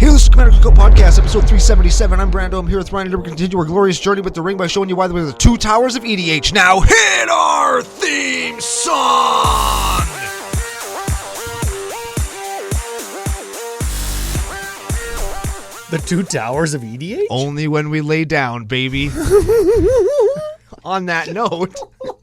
Hey, this is CCO Podcast, episode 377. I'm Brando. I'm here with Ryan, and we're continue our glorious journey with the ring by showing you why there are the two towers of EDH. Now hit our theme song! The two towers of EDH? Only when we lay down, baby. On that note,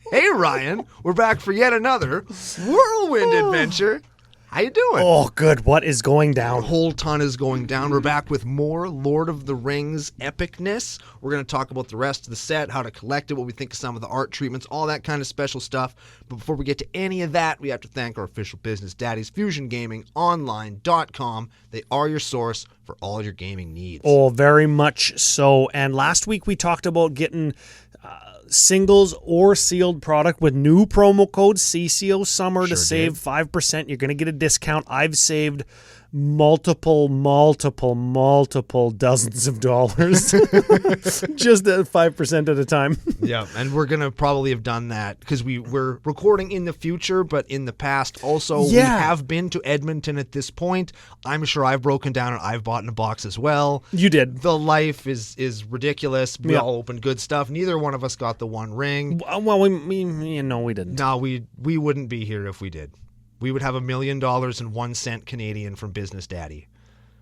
hey Ryan, we're back for yet another whirlwind adventure. How you doing? Oh, good. What is going down? A whole ton is going down. We're back with more Lord of the Rings epicness. We're going to talk about the rest of the set, how to collect it, what we think of some of the art treatments, all that kind of special stuff. But before we get to any of that, we have to thank our official business daddies, FusionGamingOnline.com. They are your source for all your gaming needs. Oh, very much so. And last week we talked about getting singles or sealed product with new promo code CCO Summer to save 5%. You're going to get a discount. I've saved multiple dozens of dollars just at 5% at a time. Yeah, and we're going to probably have done that because we're recording in the future, but in the past also we have been to Edmonton at this point. I'm sure I've broken down and I've bought in a box as well. You did. The life is ridiculous. We all opened good stuff. Neither one of us got the one ring. Well, we didn't. No, we wouldn't be here if we did. We would have $1 million and 1 cent Canadian from Business Daddy.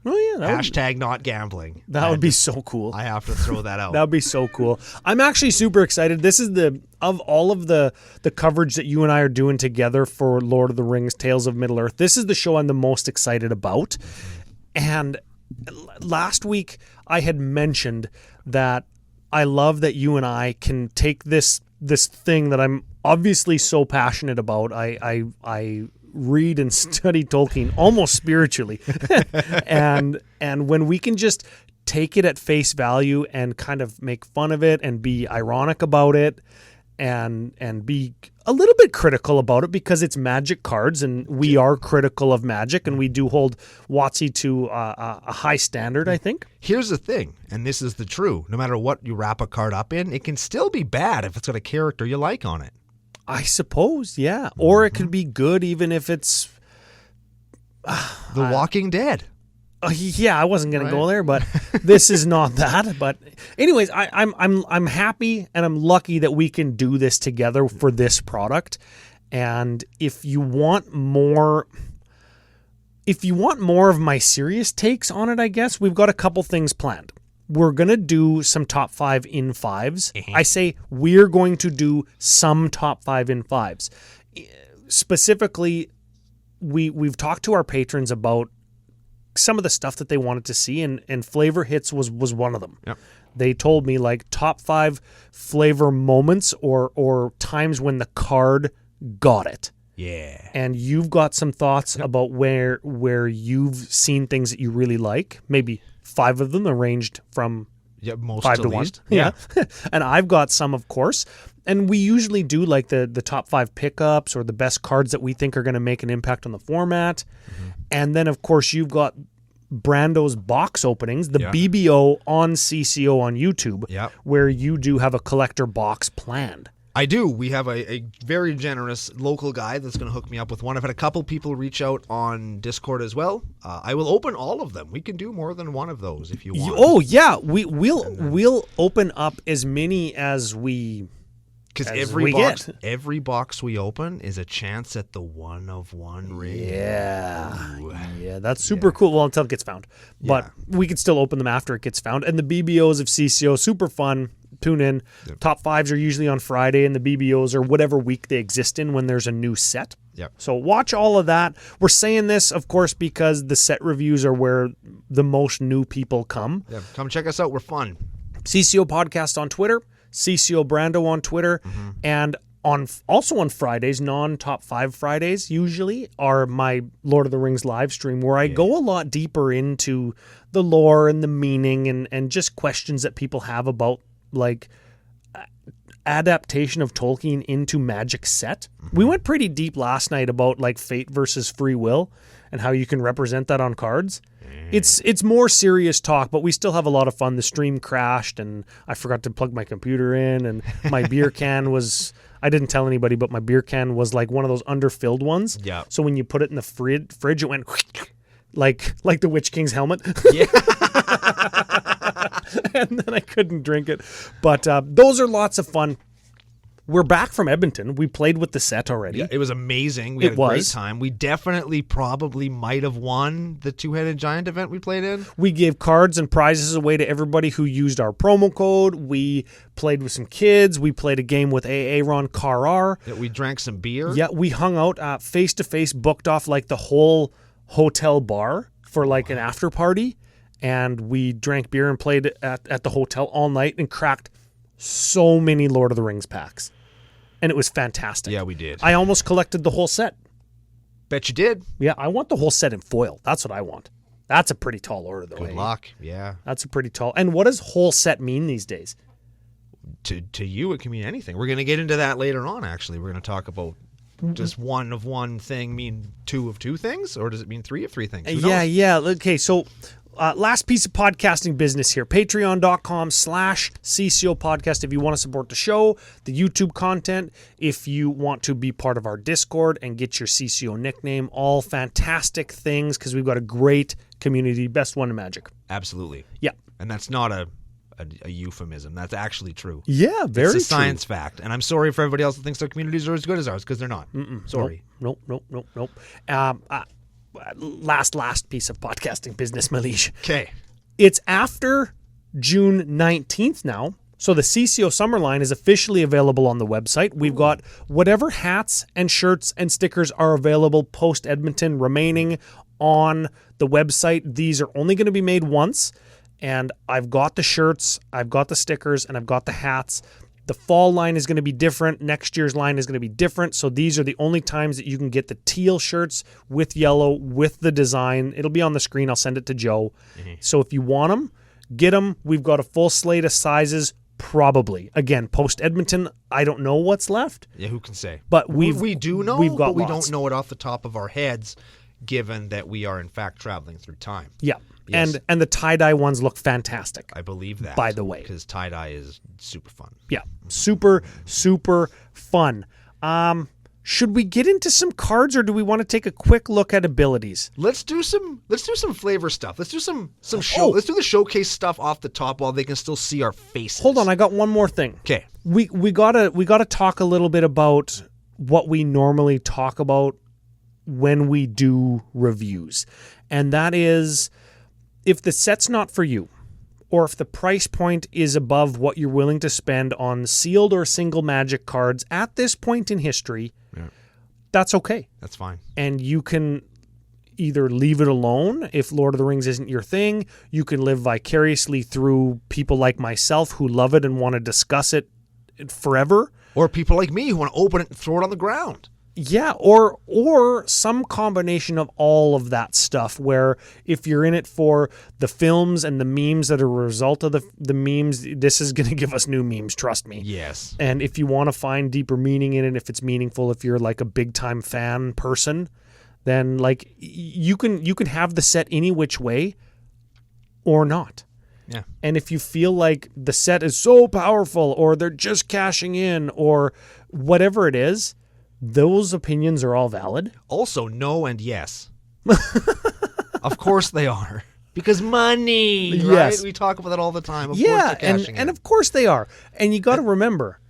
Oh yeah, hashtag not gambling. That would be so cool. I have to throw that out. That would be so cool. I'm actually super excited. This is of all of the coverage that you and I are doing together for Lord of the Rings, Tales of Middle-earth. This is the show I'm the most excited about. And last week I had mentioned that I love that you and I can take this thing that I'm obviously so passionate about. I read and study Tolkien almost spiritually. and when we can just take it at face value and kind of make fun of it and be ironic about it and be a little bit critical about it because it's Magic cards and we are critical of Magic and we do hold WotC to a high standard, I think. Here's the thing, and this is the true. No matter what you wrap a card up in, it can still be bad if it's got a character you like on it. I suppose, yeah. Or it could be good even if it's The Walking Dead. Yeah, I wasn't going to go there, but this is not that. But anyways, I'm happy and I'm lucky that we can do this together for this product. And if you want more of my serious takes on it, I guess we've got a couple things planned. We're going to do some top 5 in 5s. I say we're going to do some top 5 in 5s. Specifically, we've talked to our patrons about some of the stuff that they wanted to see, and Flavor Hits was one of them. Yep. They told me like top 5 flavor moments or times when the card got it. Yeah. And you've got some thoughts about where you've seen things that you really like. Maybe 5 of them arranged from 5 to 1. Yeah. And I've got some, of course. And we usually do like the top 5 pickups or the best cards that we think are going to make an impact on the format. Mm-hmm. And then, of course, you've got Brando's box openings, the BBO on CCO on YouTube, where you do have a collector box planned. I do. We have a very generous local guy that's going to hook me up with one. I've had a couple people reach out on Discord as well. I will open all of them. We can do more than one of those if you want. Oh yeah, we'll open up as many as we. Because every box we open is a chance at the 1-of-1 ring. Yeah. Ooh. Yeah, that's super cool. Well, until it gets found. But we can still open them after it gets found. And the BBOs of CCO, super fun. Tune in. Yep. Top 5s are usually on Friday, and the BBOs are whatever week they exist in when there's a new set. Yep. So watch all of that. We're saying this, of course, because the set reviews are where the most new people come. Yeah, come check us out. We're fun. CCO Podcast on Twitter. CCO Brando on Twitter, and also on Fridays, non-top 5 Fridays usually are my Lord of the Rings live stream where I go a lot deeper into the lore and the meaning and just questions that people have about like adaptation of Tolkien into Magic set. We went pretty deep last night about like fate versus free will and how you can represent that on cards. It's more serious talk, but we still have a lot of fun. The stream crashed, and I forgot to plug my computer in, and my beer can was... I didn't tell anybody, but my beer can was like one of those underfilled ones. Yeah. So when you put it in the fridge, it went... like the Witch King's helmet. Yeah. And then I couldn't drink it. But those are lots of fun. We're back from Edmonton. We played with the set already. Yeah, it was amazing. We had a great time. We definitely probably might have won the two-headed giant event we played in. We gave cards and prizes away to everybody who used our promo code. We played with some kids. We played a game with Aaron Carrar. Yeah, we drank some beer. Yeah, we hung out face-to-face, booked off like the whole hotel bar for like an after party. And we drank beer and played at the hotel all night and cracked so many Lord of the Rings packs. And it was fantastic. Yeah, we did. I almost collected the whole set. Bet you did. Yeah, I want the whole set in foil. That's what I want. That's a pretty tall order, though. Good luck. Yeah. That's a pretty tall. And what does whole set mean these days? To you, it can mean anything. We're going to get into that later on, actually. We're going to talk about does one of one thing mean two of two things? Or does it mean three of three things? Who knows? Yeah. Okay, so last piece of podcasting business here. Patreon.com/CCO Podcast if you want to support the show, the YouTube content, if you want to be part of our Discord and get your CCO nickname, all fantastic things because we've got a great community. Best one in Magic. Absolutely. Yeah. And that's not a euphemism. That's actually true. Yeah, very true. It's a science fact. And I'm sorry for everybody else that thinks their communities are as good as ours because they're not. Sorry. Nope. Last piece of podcasting business, Malish. Okay. It's after June 19th now. So the CCO Summer line is officially available on the website. We've got whatever hats and shirts and stickers are available post Edmonton remaining on the website. These are only going to be made once. And I've got the shirts, I've got the stickers, and I've got the hats. The fall line is going to be different. Next year's line is going to be different. So these are the only times that you can get the teal shirts with yellow, with the design. It'll be on the screen. I'll send it to Joe. So if you want them, get them. We've got a full slate of sizes, probably. Again, post Edmonton, I don't know what's left. Yeah, who can say? But we do know, we've got but we lots. don't know it off the top of our heads, given that we are, in fact, traveling through time. Yeah. Yes. And the tie-dye ones look fantastic. I believe that. By the way. Because tie-dye is super fun. Yeah. Super, super fun. Should we get into some cards or do we want to take a quick look at abilities? Let's do some flavor stuff. Let's do some show. Let's do the showcase stuff off the top while they can still see our faces. Hold on, I got one more thing. Okay. We gotta talk a little bit about what we normally talk about when we do reviews. And that is, if the set's not for you, or if the price point is above what you're willing to spend on sealed or single Magic cards at this point in history, that's okay. That's fine. And you can either leave it alone if Lord of the Rings isn't your thing. You can live vicariously through people like myself who love it and want to discuss it forever. Or people like me who want to open it and throw it on the ground. Yeah, or some combination of all of that stuff where if you're in it for the films and the memes that are a result of the memes, this is going to give us new memes, trust me. Yes. And if you want to find deeper meaning in it, if it's meaningful, if you're like a big-time fan person, then like you can have the set any which way or not. Yeah. And if you feel like the set is so powerful or they're just cashing in or whatever it is, those opinions are all valid. Also, no and yes. Of course they are. Because money, right? Yes. We talk about that all the time. Of course Yeah, they're cashing in. and of course they are. And you got to remember,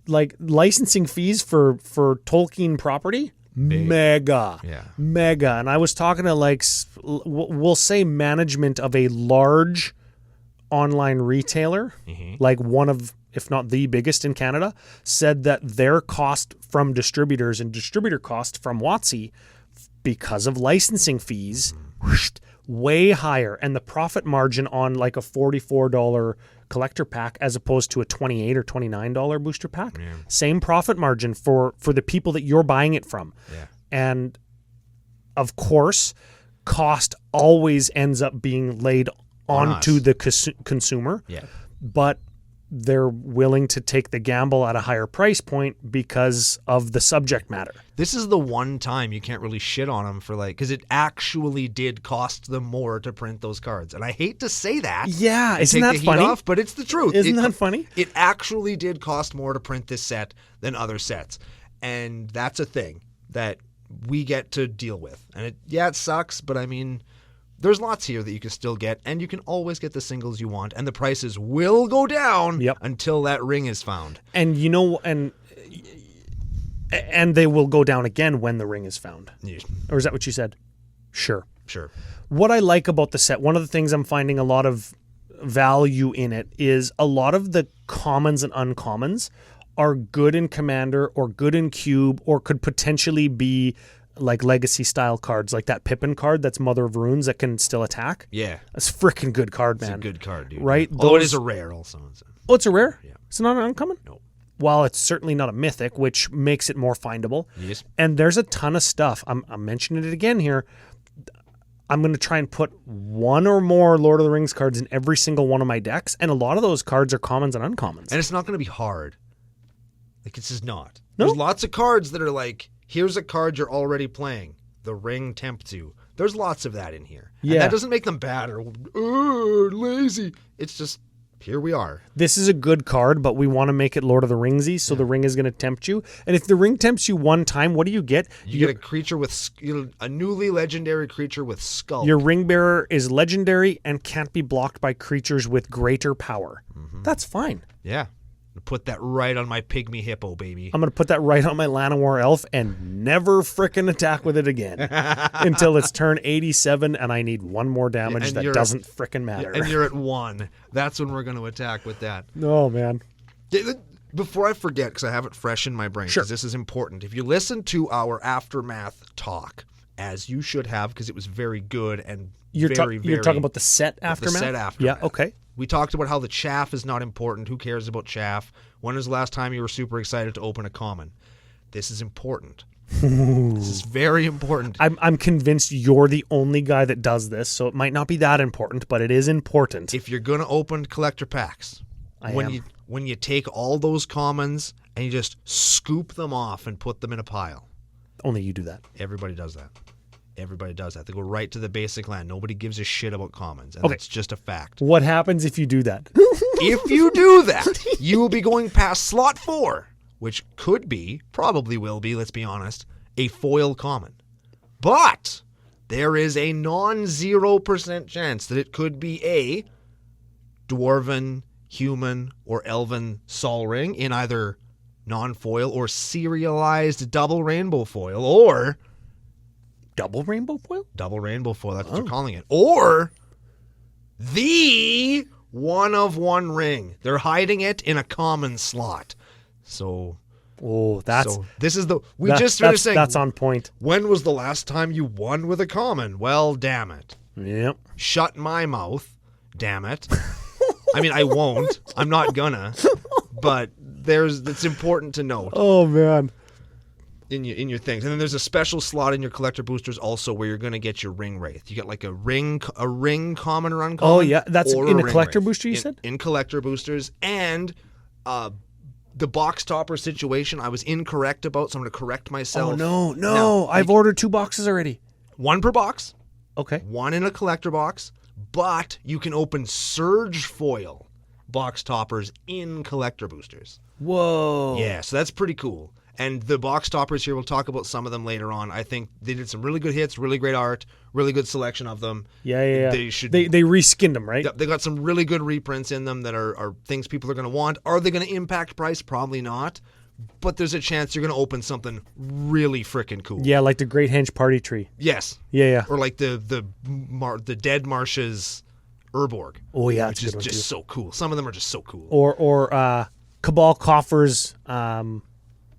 like licensing fees for Tolkien property, Big. mega. Yeah. Mega. And I was talking to like, we'll say management of a large online retailer, like one of, if not the biggest in Canada, said that their cost from distributors and distributor cost from WotC, because of licensing fees, way higher. And the profit margin on like a $44 collector pack as opposed to a $28 or $29 booster pack, same profit margin for the people that you're buying it from. Yeah. And of course, cost always ends up being laid onto the consumer. Yeah. But they're willing to take the gamble at a higher price point because of the subject matter. This is the one time you can't really shit on them for like, because it actually did cost them more to print those cards. And I hate to say that. Yeah, isn't take that the heat funny? off, but it's the truth. Isn't that funny? It actually did cost more to print this set than other sets. And that's a thing that we get to deal with. And it sucks, but I mean, there's lots here that you can still get, and you can always get the singles you want, and the prices will go down until that ring is found. And and they will go down again when the ring is found. Yeah. Or is that what you said? Sure. What I like about the set, one of the things I'm finding a lot of value in it is a lot of the commons and uncommons are good in Commander or good in Cube or could potentially be like legacy style cards, like that Pippin card that's Mother of Runes that can still attack. Yeah. That's a freaking good card, man. It's a good card, dude. Right? Although it is a rare also. Oh, it's a rare? Yeah. It's not an uncommon? No. Well, it's certainly not a mythic, which makes it more findable. Yes. And there's a ton of stuff. I'm mentioning it again here. I'm going to try and put one or more Lord of the Rings cards in every single one of my decks, and a lot of those cards are commons and uncommons. And it's not going to be hard. Like, it's just not. No? There's lots of cards that are like, here's a card you're already playing. The ring tempts you. There's lots of that in here. Yeah. And that doesn't make them bad or lazy. It's just, here we are. This is a good card, but we want to make it Lord of the Ringsy, so the ring is going to tempt you. And if the ring tempts you one time, what do you get? You get a creature with, a newly legendary creature with skull. Your ring bearer is legendary and can't be blocked by creatures with greater power. Mm-hmm. That's fine. Yeah. Put that right on my pygmy hippo, baby. I'm going to put that right on my Llanowar elf and never frickin' attack with it again until it's turn 87 and I need one more damage that doesn't frickin' matter. And you're at 1. That's when we're going to attack with that. Oh, man. Before I forget, because I have it fresh in my brain, because this is important. If you listen to our Aftermath talk, as you should have, because it was very good and You're talking about the set Aftermath? The set Aftermath. Yeah, okay. We talked about how the chaff is not important. Who cares about chaff? When was the last time you were super excited to open a common? This is important. This is very important. I'm convinced you're the only guy that does this, so it might not be that important, but it is important. If you're going to open collector packs, when you take all those commons and you just scoop them off and put them in a pile. Only you do that. Everybody does that. Everybody does that. They go right to the basic land. Nobody gives a shit about commons, and that's just a fact. What happens if you do that? If you do that, you will be going past slot 4, which could be, probably will be, let's be honest, a foil common. But there is a non-0% chance that it could be a dwarven, human, or elven Sol Ring in either non-foil or serialized double rainbow foil, or double rainbow foil? Double rainbow foil, that's what they're calling it. Or the one-of-one ring. They're hiding it in a common slot. So this is the... We just finished saying... That's on point. When was the last time you won with a common? Well, damn it. Yep. Shut my mouth. Damn it. I mean, I won't. I'm not gonna. But it's important to note. Oh, man. In your things. And then there's a special slot in your collector boosters also where you're going to get your ring wraith. You get like a ring common or uncommon. Oh yeah, that's in a collector booster, you said? In collector boosters. And the box topper situation I was incorrect about, so I'm going to correct myself. Oh no. Now, I've ordered 2 boxes already. 1 per box. Okay. 1 in a collector box, but you can open surge foil box toppers in collector boosters. Whoa. Yeah, so that's pretty cool. And the box toppers here, we'll talk about some of them later on. I think they did some really good hits, really great art, really good selection of them. Yeah. They reskinned them, right? They got some really good reprints in them that are things people are going to want. Are they going to impact price? Probably not. But there's a chance you're going to open something really freaking cool. Yeah, like the Great Henge Party Tree. Yes. Yeah. Or like the Dead Marshes Urborg. Oh yeah, which is just so cool. Some of them are just so cool. Or Cabal Coffers.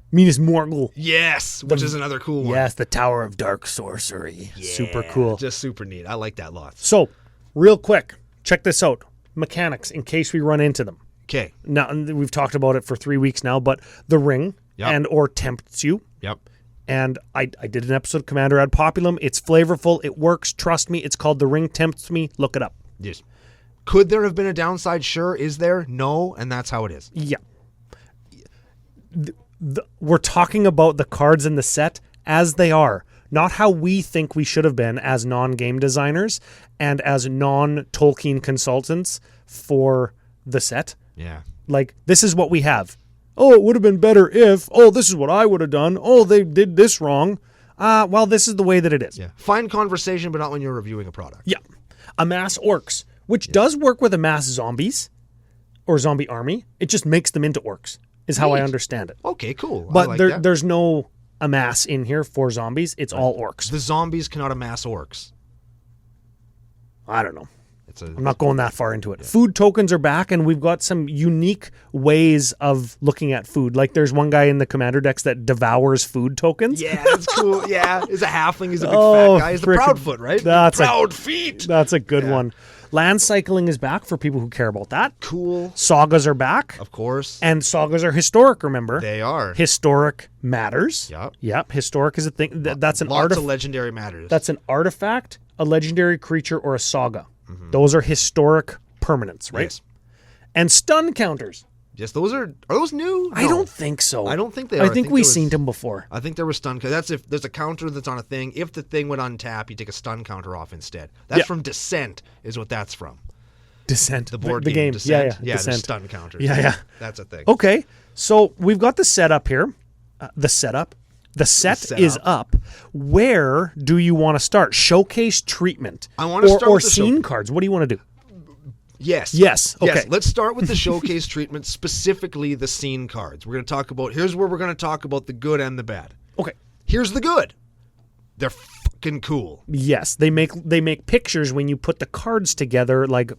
Minas Morgul. Yes, which is another cool one. Yes, the Tower of Dark Sorcery. Yeah, super cool. Just super neat. I like that lot. So, real quick, check this out. Mechanics, in case we run into them. Okay. Now, we've talked about it for 3 weeks now, but the ring and or tempts you. Yep. And I did an episode of Commander Ad Populum. It's flavorful. It works. Trust me. It's called The Ring Tempts Me. Look it up. Yes. Could there have been a downside? Sure. Is there? No. And that's how it is. Yeah. We're talking about the cards in the set as they are, not how we think we should have been as non-game designers and as non-Tolkien consultants for the set. Yeah. Like, this is what we have. Oh, it would have been better if. Oh, this is what I would have done. Oh, they did this wrong. well, this is the way that it is. Yeah. Fine conversation, but not when you're reviewing a product. Yeah. Amass orcs, which does work with amass zombies or zombie army. It just makes them into orcs, is how I Neat. understand it. Okay, cool. I But like that. there's no amass in here for zombies. It's all orcs. The zombies cannot amass orcs. I don't know. It's a I'm not going that far into it. Food tokens are back, and we've got some unique ways of looking at food. Like there's one guy in the commander decks that devours food tokens. Yeah, that's cool. Yeah, he's a halfling. He's a big Oh, fat guy. He's the frickin- Proudfoot, right? that's a- Proud feet. That's a good one. Land cycling is back for people who care about that. Cool. Sagas are back. Of course. And sagas are historic, remember? They are. Historic matters. Yep. Yep. Historic is a thing. That's an Lots artifact. of legendary matters. That's an artifact, a legendary creature, or a saga. Those are historic permanents, right? Yes. And stun counters. Yes, those are those new? I No. don't think so. I don't think they I are. think there we've was- seen them before. I think there was stun. That's if there's a counter that's on a thing. If the thing would untap, you take a stun counter off instead. That's Yeah. from Descent, is what that's from. Descent. The board the game. Yeah, Descent. yeah. There's Descent. stun counters. Yeah, yeah. That's a thing. Okay, so we've got the setup here. The setup. The set setup. is up. Where do you want to start? Showcase treatment. I wanna start or with the scene cards. What do you want to do? Yes. Yes, okay. Yes. Let's start with the showcase treatment, specifically the scene cards. We're going to talk about. Here's where we're going to talk about the good and the bad. Okay. Here's the good. They're fucking cool. Yes, they make pictures when you put the cards together, like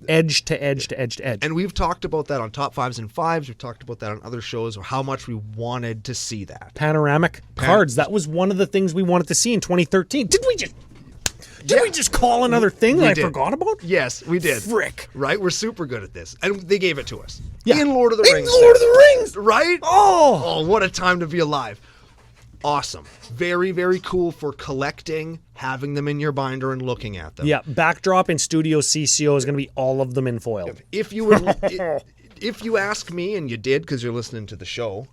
edge to edge to edge to edge. And we've talked about that on Top 5s and 5s. We've talked about that on other shows, or how much we wanted to see that. Panoramic cards. That was one of the things we wanted to see in 2013. Did we just call another thing We that I did. forgot about? Yes, we did. Frick. Right? We're super good at this. And they gave it to us. Yeah. In Lord of the Rings. Lord of the Rings. Right? Oh. Oh, what a time to be alive. Awesome. Very, very cool for collecting, having them in your binder and looking at them. Yeah, backdrop in Studio CCO is going to be all of them in foil. If you were, if you ask me, and you did because you're listening to the show,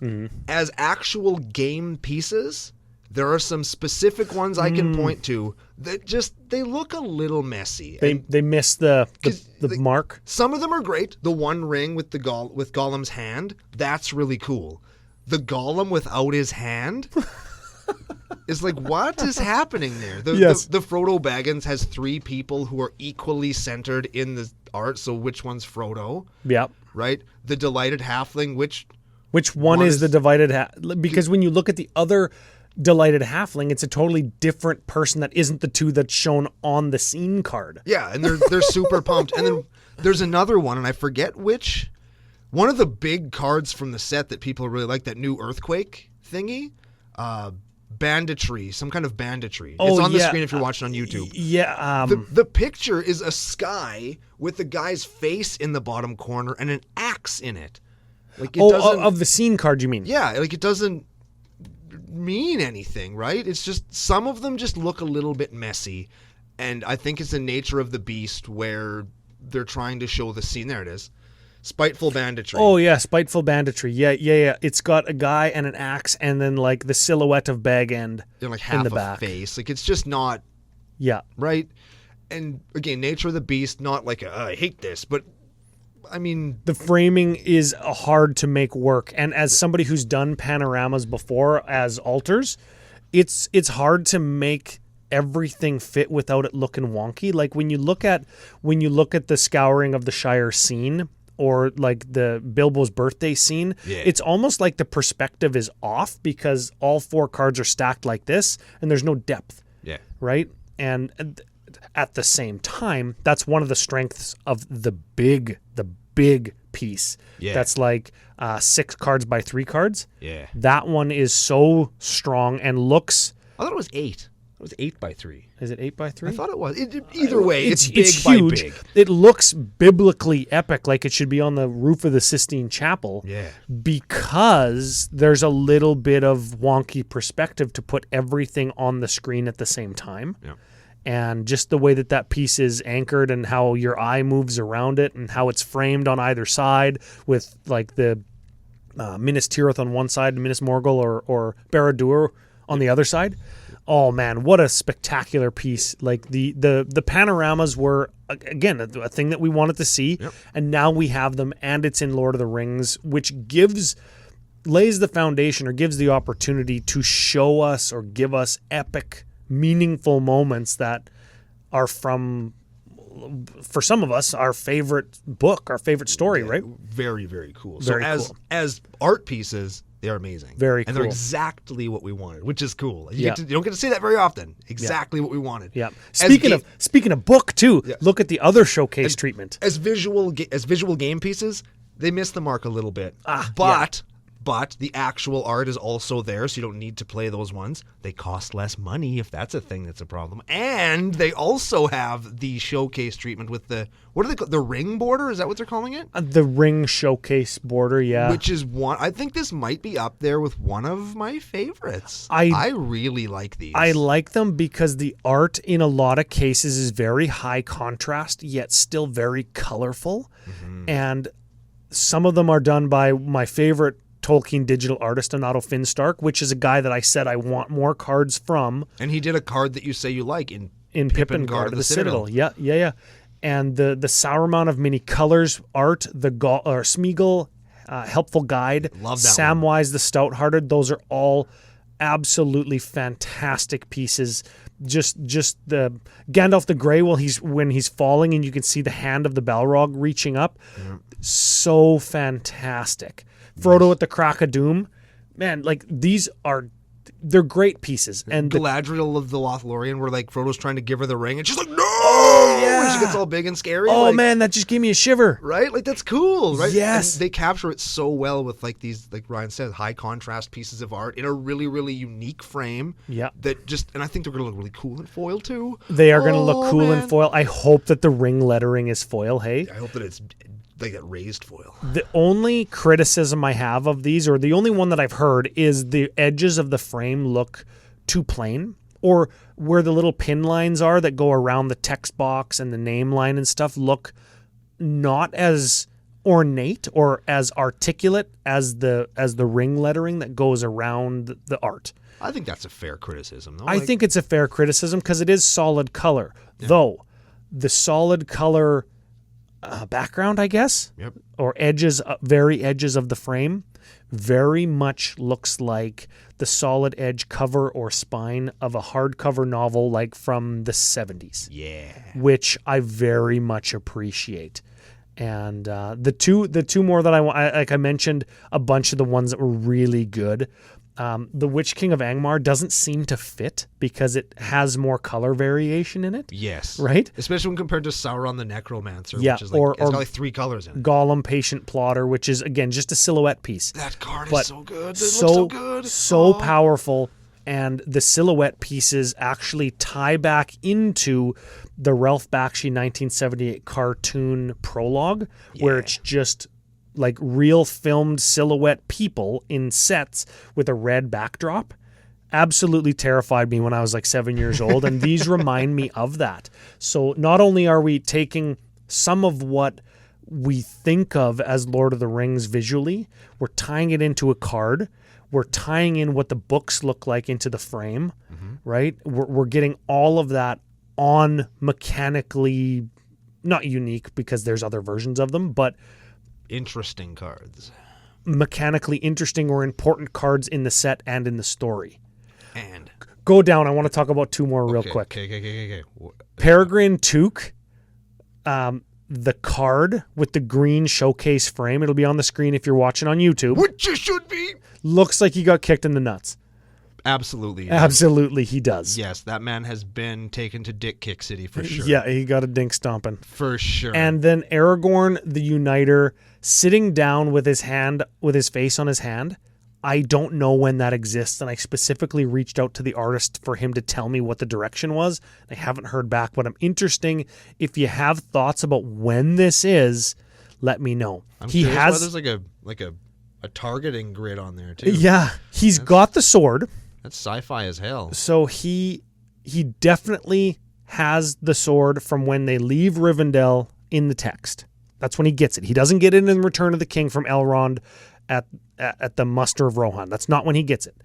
as actual game pieces, there are some specific ones I can point to that just they look a little messy. They miss the the- mark. Some of them are great. The one ring with the with Gollum's hand, that's really cool. The Gollum without his hand is like, what is happening there? Yes. The Frodo Baggins has three people who are equally centered in the art. So which one's Frodo? Yeah. Right? The Delighted Halfling, which Which one is the divided because when you look at the other delighted halfling, it's a totally different person that isn't the two that's shown on the scene card. yeah, and they're super pumped. And then there's another one, and I forget which. One of the big cards from the set that people really like, that new Earthquake thingy, banditry, some kind of banditry. It's Oh, on the yeah. screen if you're watching on YouTube. Yeah. The picture is a sky with the guy's face in the bottom corner and an axe in it. Like it doesn't. Of the scene card, you mean? Yeah, like it doesn't mean anything, right? It's just some of them just look a little bit messy, and I think it's the nature of the beast where they're trying to show the scene. There it is. Spiteful banditry. Oh yeah, spiteful banditry. Yeah. It's got a guy and an axe, and then like the silhouette of Bag End They're like in half the a back. face. Like it's just not Yeah. right. And again, nature of the beast, not like I hate this, but I mean, The framing is hard to make work, and as somebody who's done panoramas before as alters, it's hard to make everything fit without it looking wonky. Like when you look at the Scouring of the Shire scene, or like the Bilbo's birthday scene, it's almost like the perspective is off because all four cards are stacked like this and there's no depth. yeah. Right? And at the same time, that's one of the strengths of the big piece. Yeah. That's like 6 cards by 3 cards. Yeah. That one is so strong and looks. I thought it was 8. It was 8 by 3. Is it 8 by 3? I thought it was. Either way, it's big it's by huge. big. It looks biblically epic, like it should be on the roof of the Sistine Chapel. Yeah. Because there's a little bit of wonky perspective to put everything on the screen at the same time. Yeah. And just the way that piece is anchored and how your eye moves around it and how it's framed on either side with like the Minas Tirith on one side and Minas Morgul or Barad-dûr on the other side. Oh man, what a spectacular piece. Like the panoramas were again a thing that we wanted to see, and now we have them, and it's in Lord of the Rings, which gives lays the foundation or gives the opportunity to show us or give us epic, meaningful moments that are from, for some of us, our favorite book, our favorite story, right? Very, very cool. Very so as art pieces, they're amazing. Very and cool. they're exactly what we wanted, which is cool. You don't get to see that very often. Exactly what we wanted. Yeah. Speaking of book too, look at the other showcase treatment. As visual game pieces, they miss the mark a little bit. But the actual art is also there, so you don't need to play those ones. They cost less money, if that's a thing that's a problem. And they also have the showcase treatment with the, what are they called? The ring border? Is that what they're calling it? The ring showcase border, yeah. Which is one, I think this might be up there with one of my favorites. I really like these. I like them because the art in a lot of cases is very high contrast, yet still very colorful. Mm-hmm. And some of them are done by my favorite Tolkien digital artist, Donato Finstark, which is a guy that I said I want more cards from. And he did a card that you say you like in Pippin Guard of the Citadel. Yeah. And the Sauron of Many Colors art, the Smeagol Helpful Guide, love that Samwise the Stout-Hearted, those are all absolutely fantastic pieces. Just the Gandalf the Grey, when he's falling and you can see the hand of the Balrog reaching up. Yeah. So fantastic. Frodo at the Crack of Doom, man, like they're great pieces. And Galadriel of the Lothlorien, where like Frodo's trying to give her the ring, and she's like, "No!" Oh, yeah. And she gets all big and scary. Oh man, that just gave me a shiver. Right, like that's cool, right? Yes, and they capture it so well with like these, like Ryan said, high contrast pieces of art in a really, really unique frame. Yeah, and I think they're going to look really cool in foil too. They are going to look cool in foil. I hope that the ring lettering is foil. Hey, I hope that it's. They get raised foil. The only criticism I have of these, or the only one that I've heard, is the edges of the frame look too plain, or where the little pin lines are that go around the text box and the name line and stuff look not as ornate or as articulate as the ring lettering that goes around the art. I think that's a fair criticism, though. I think it's a fair criticism because it is solid color, though the solid color background, I guess, or edges, very edges of the frame, very much looks like the solid edge cover or spine of a hardcover novel like from the 70s. Yeah. Which I very much appreciate. And the two more that I want, like I mentioned, a bunch of the ones that were really good. The Witch King of Angmar doesn't seem to fit because it has more color variation in it. Yes. Right? Especially when compared to Sauron the Necromancer, yeah, which is like, it's got like 3 colors in it. Gollum Patient Plotter, which is, again, just a silhouette piece. That card is so good. It looks so good. So powerful. And the silhouette pieces actually tie back into the Ralph Bakshi 1978 cartoon prologue, where it's just like real filmed silhouette people in sets with a red backdrop. Absolutely terrified me when I was like 7 years old. And these remind me of that. So not only are we taking some of what we think of as Lord of the Rings visually, we're tying it into a card. We're tying in what the books look like into the frame, right? We're getting all of that on mechanically, not unique because there's other versions of them, but interesting cards. Mechanically interesting or important cards in the set and in the story. And go down. I want to talk about 2 more real quick. Okay. Peregrine Took, the card with the green showcase frame. It'll be on the screen if you're watching on YouTube. Which you should be. Looks like he got kicked in the nuts. Absolutely. Absolutely, he does. Yes, that man has been taken to Dick Kick City for sure. Yeah, he got a dink stomping. For sure. And then Aragorn the Uniter sitting down with his face on his hand. I don't know when that exists, and I specifically reached out to the artist for him to tell me what the direction was. I haven't heard back, but I'm interested. If you have thoughts about when this is, let me know. I'm curious why there's like a targeting grid on there too. Yeah, that's got the sword. That's sci-fi as hell. So he definitely has the sword from when they leave Rivendell in the text. That's when he gets it. He doesn't get it in Return of the King from Elrond at the Muster of Rohan. That's not when he gets it.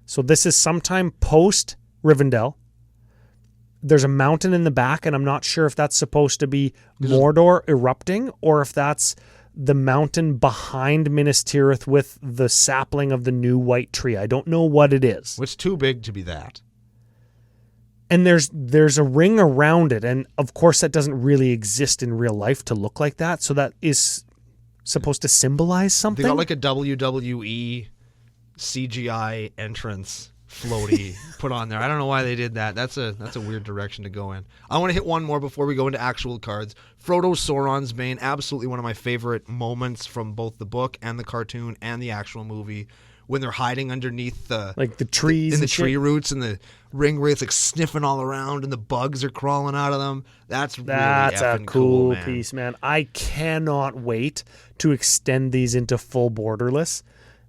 So this is sometime post Rivendell. There's a mountain in the back, and I'm not sure if that's supposed to be Mordor erupting or if that's the mountain behind Minas Tirith with the sapling of the new white tree. I don't know what it is. It's too big to be that. And there's a ring around it, and of course that doesn't really exist in real life to look like that. So that is supposed to symbolize something. They got like a WWE CGI entrance floaty put on there. I don't know why they did that. That's a weird direction to go in. I want to hit one more before we go into actual cards. Frodo Sauron's Bane, absolutely one of my favorite moments from both the book and the cartoon and the actual movie, when they're hiding underneath the trees in the tree roots and the ring where it's like sniffing all around and the bugs are crawling out of them. That's a cool man. Piece, man. I cannot wait to extend these into full borderless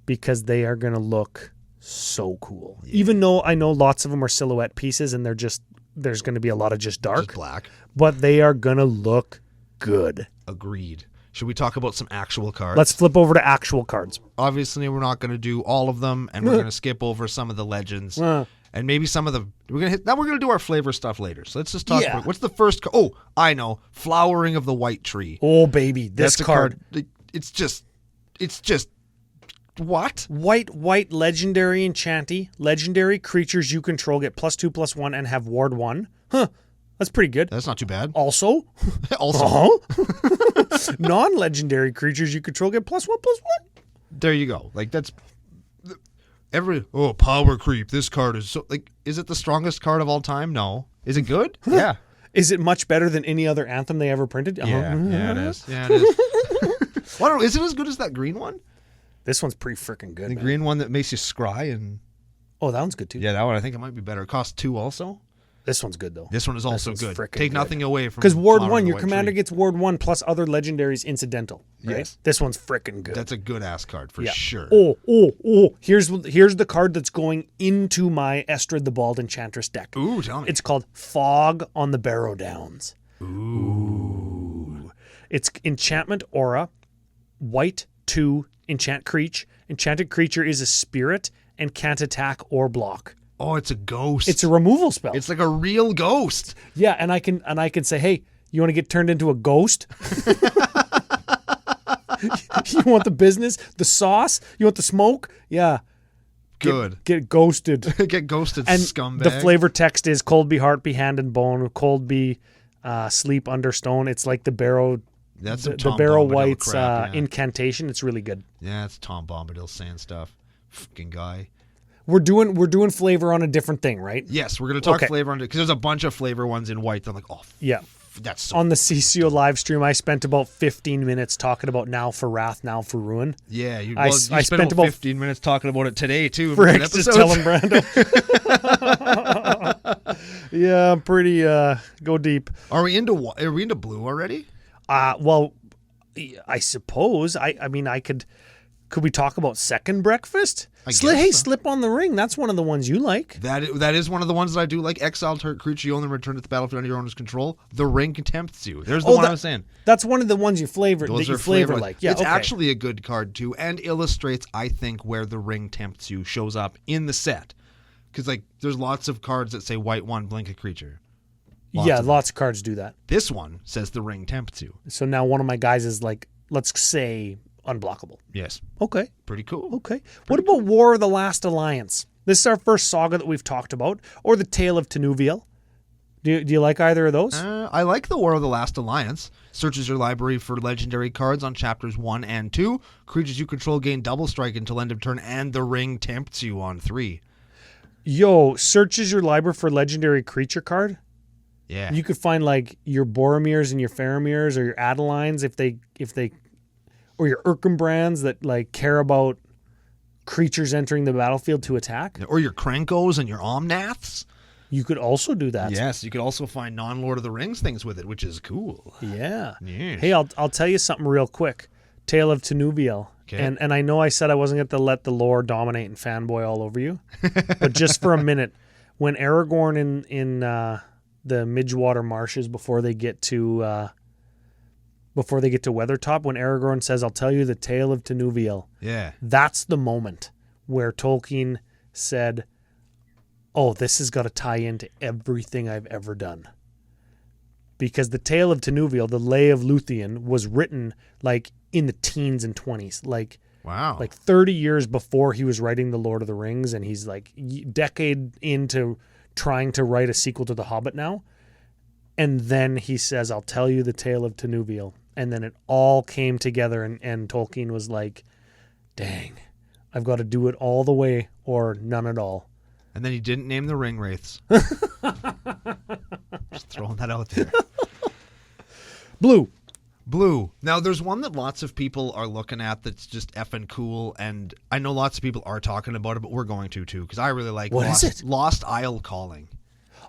because they are going to look so cool. Yeah. Even though I know lots of them are silhouette pieces and there's going to be a lot of just dark, just black, but they are going to look good. Agreed. Should we talk about some actual cards? Let's flip over to actual cards. Obviously, we're not going to do all of them, and we're going to skip over some of the legends, and maybe some of the. We're going to do our flavor stuff later. So let's just talk about what's the first. Oh, I know, Flowering of the White Tree. Oh baby, this card. It's just. What? White, legendary enchanty. Legendary creatures you control get +2/+1 and have ward 1. Huh. That's pretty good. That's not too bad. Also? Non-legendary creatures you control get +1/+1. There you go. Like, that's... power creep. This card is so... Like, is it the strongest card of all time? No. Is it good? Yeah. Is it much better than any other Anthem they ever printed? Yeah, it is. Yeah, it is. Well, I don't know. Is it as good as that green one? This one's pretty freaking good. The green one that makes you scry and... Oh, that one's good too. Yeah, that one I think it might be better. It costs 2 also. This one's good though. This one is also good. Take nothing away from... Because Ward 1, your commander gets Ward 1 plus other legendaries incidental. Right? Yes. This one's freaking good. That's a good ass card for sure. Oh. Here's the card that's going into my Estrad the Bald Enchantress deck. Ooh, tell me. It's called Fog on the Barrow Downs. Ooh. It's enchantment aura, white 2, enchant creature. Enchanted creature is a spirit and can't attack or block. Oh, it's a ghost. It's a removal spell. It's like a real ghost. Yeah, and I can say, hey, you want to get turned into a ghost? You want the business, the sauce? You want the smoke? Yeah. Good. Get ghosted. Get ghosted, and scumbag. The flavor text is cold be heart, be hand and bone, cold be sleep under stone. It's like the Barrow. That's the Barrow White's crap, incantation. It's really good. Yeah, it's Tom Bombadil saying stuff. Fucking guy. We're doing flavor on a different thing, right? Yes, we're going to talk flavor on it because there's a bunch of flavor ones in white. I'm like, yeah. That's so on the CCO live stream. I spent about 15 minutes talking about Now for Wrath, Now for Ruin. Yeah, I spent about 15 minutes talking about it today too. Frick, just tell him, Brando. Yeah, I'm pretty go deep. Are we into blue already? Well, I suppose. I mean, could we talk about Second Breakfast? Slip on the Ring. That's one of the ones you like. That is one of the ones that I do like. Exiled creature you only return to the battlefield under your owner's control. The Ring tempts you. There's the one I was saying. That's one of the ones you flavor. Those that you are flavor like. Yeah, it's actually a good card too, and illustrates, I think, where the Ring tempts you shows up in the set. Because like, there's lots of cards that say white 1 blink a creature. Lots of cards do that. This one says the Ring tempts you. So now one of my guys is like, let's say, unblockable. Yes. Okay. Pretty cool. Okay. What about War of the Last Alliance? This is our first saga that we've talked about, or the Tale of Tenuviel. Do you like either of those? I like the War of the Last Alliance. Searches your library for legendary cards on chapters 1 and 2. Creatures you control gain double strike until end of turn, and the Ring tempts you on 3. Searches your library for legendary creature card? Yeah. You could find like your Boromirs and your Faramirs or your Adelines if they or your Urkenbrands that like care about creatures entering the battlefield to attack. Or your Krankos and your Omnaths. You could also do that. Yes, you could also find non-Lord of the Rings things with it, which is cool. Yeah. Yes. Hey, I'll tell you something real quick. Tale of Tenuviel. Okay. And I know I said I wasn't going to let the lore dominate and fanboy all over you, but just for a minute, when Aragorn in the Midgewater Marshes before they get to Weathertop, when Aragorn says, "I'll tell you the tale of Tenuviel," that's the moment where Tolkien said, "Oh, this has got to tie into everything I've ever done." Because the tale of Tenuviel, the Lay of Luthien, was written like in the teens and 20s, Wow. like 30 years before he was writing The Lord of the Rings, and he's like decade into trying to write a sequel to The Hobbit now. And then he says, I'll tell you the tale of Tenuviel. And then it all came together, and Tolkien was like, dang, I've got to do it all the way or none at all. And then he didn't name the ring wraiths. Just throwing that out there. Blue. Now, there's one that lots of people are looking at that's just effing cool, and I know lots of people are talking about it, but we're going to too, because I really like What is it? Lost Isle Calling.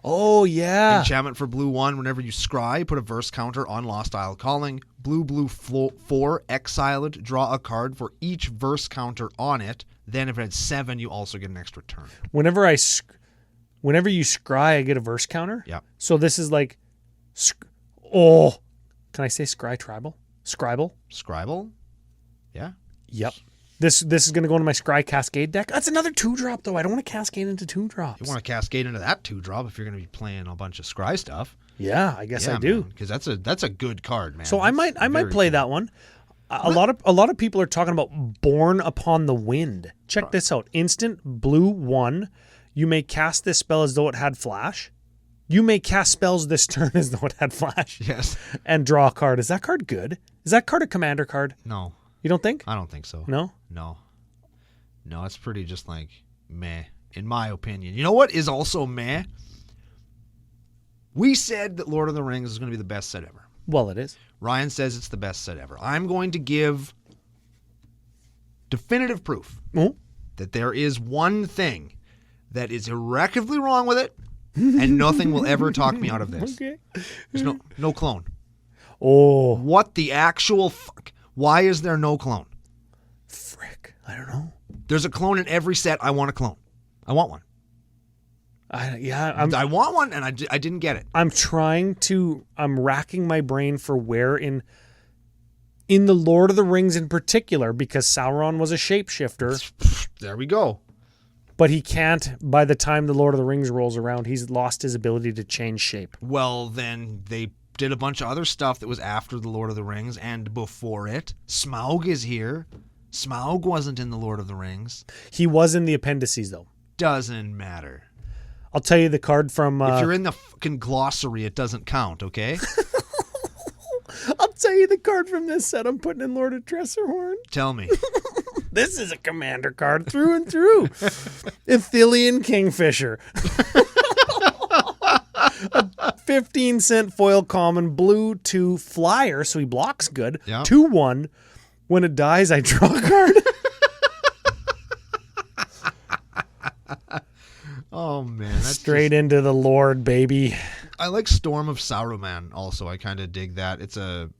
Oh, yeah. Enchantment for blue 1, whenever you scry, put a verse counter on Lost Isle Calling. Blue 4, exile it, draw a card for each verse counter on it. Then if it had 7, you also get an extra turn. Whenever you scry, I get a verse counter. Yeah. So this is like, can I say scry tribal? Scribble? Scribble? Yeah. Yep. This is going to go into my scry cascade deck. That's another 2-drop though. I don't want to cascade into 2-drops. You want to cascade into that 2-drop if you're going to be playing a bunch of scry stuff. Yeah, I guess I do. Because that's a good card, man. So I might play that one. A lot of people are talking about Born Upon the Wind. Check this out. Instant blue 1. You may cast this spell as though it had flash. You may cast spells this turn as though it had flash. Yes. And draw a card. Is that card good? Is that card a commander card? No. You don't think? I don't think so. No? No, it's pretty just like meh, in my opinion. You know what is also meh? We said that Lord of the Rings is going to be the best set ever. Well, it is. Ryan says it's the best set ever. I'm going to give definitive proof that there is one thing that is irrecoverably wrong with it, and nothing will ever talk me out of this. Okay. There's no clone. Oh. What the actual fuck? Why is there no clone? Frick. I don't know. There's a clone in every set. I want a clone. I want one. I want one, and I didn't get it. I'm racking my brain for where in the Lord of the Rings in particular, because Sauron was a shapeshifter. There we go. But he can't, by the time the Lord of the Rings rolls around, he's lost his ability to change shape. Well, then they did a bunch of other stuff that was after the Lord of the Rings and before it. Smaug is here. Smaug wasn't in the Lord of the Rings. He was in the appendices, though. Doesn't matter. I'll tell you the card from... if you're in the fucking glossary, it doesn't count, okay? I'll tell you the card from this set I'm putting in Lord of Dresserhorn. Tell me. This is a commander card through and through. Ithilien Kingfisher. A 15-cent foil common, blue 2 flyer, so he blocks good. Yep. 2/1. When it dies, I draw a card. Oh, man. That's Straight into the Lord, baby. I like Storm of Saruman also. I kind of dig that. It's a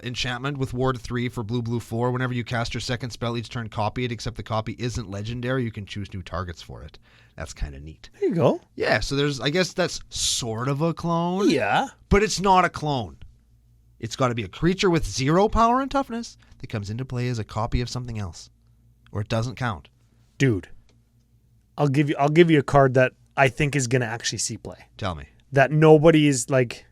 enchantment with Ward 3 for blue 4. Whenever you cast your second spell each turn, copy it, except the copy isn't legendary. You can choose new targets for it. That's kind of neat. There you go. Yeah, so I guess that's sort of a clone. Yeah. But it's not a clone. It's got to be a creature with 0 power and toughness that comes into play as a copy of something else. Or it doesn't count. Dude, I'll give you a card that I think is going to actually see play. Tell me. That nobody is like...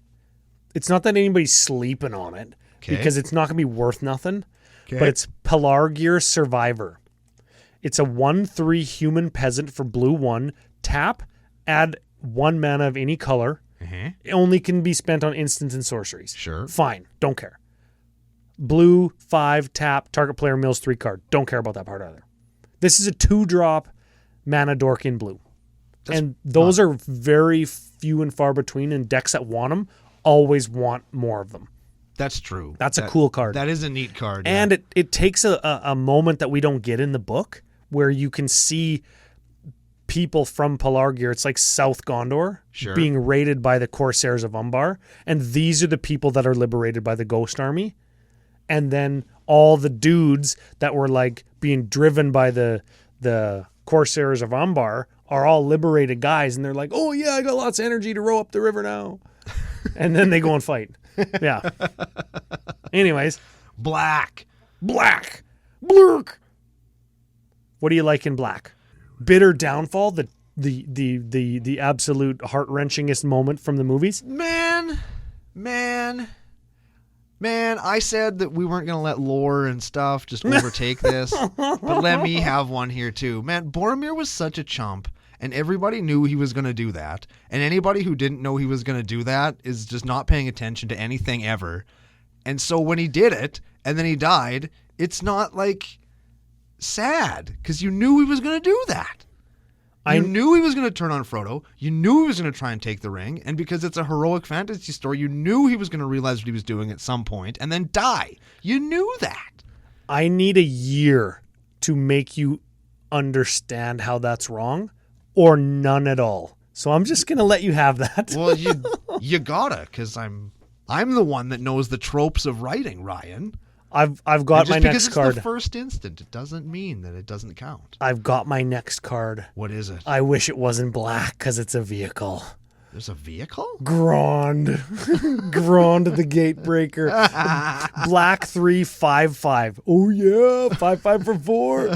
It's not that anybody's sleeping on it. Okay. Because it's not going to be worth nothing. Okay. But it's Pelargir Survivor. It's a 1/3 human peasant for blue 1. Tap, add 1 mana of any color. Uh-huh. It only can be spent on instants and sorceries. Sure. Fine. Don't care. Blue 5, tap, target player mills 3 card. Don't care about that part either. This is a 2-drop mana dork in blue. And those are very few and far between, and decks that want them always want more of them. That's true. That's a cool card. That is a neat card. And yeah. it takes a moment that we don't get in the book where you can see people from Pelargir. It's like South Gondor being raided by the Corsairs of Umbar. And these are the people that are liberated by the Ghost Army. And then all the dudes that were like being driven by the Corsairs of Umbar are all liberated guys. And they're like, oh yeah, I got lots of energy to row up the river now. And then they go and fight. Yeah. Anyways. Black. Blurk. What do you like in black? Bitter Downfall, the absolute heart-wrenchingest moment from the movies? Man. Man, I said that we weren't going to let lore and stuff just overtake this, but let me have one here too. Man, Boromir was such a chump, and everybody knew he was going to do that, and anybody who didn't know he was going to do that is just not paying attention to anything ever. And so when he did it, and then he died, it's not like sad, because you knew he was going to do that. You knew he was going to turn on Frodo. You knew he was going to try and take the ring. And because it's a heroic fantasy story, you knew he was going to realize what he was doing at some point and then die. You knew that. I need a year to make you understand how that's wrong, or none at all. So I'm just going to let you have that. Well, you gotta, because I'm the one that knows the tropes of writing, Ryan. I've got my next card. Just because it's the first instant, it doesn't mean that it doesn't count. I've got my next card. What is it? I wish it wasn't black because it's a vehicle. There's a vehicle? Grand the Gatebreaker. Black 3/5/5. Oh yeah, 5/5 for 4.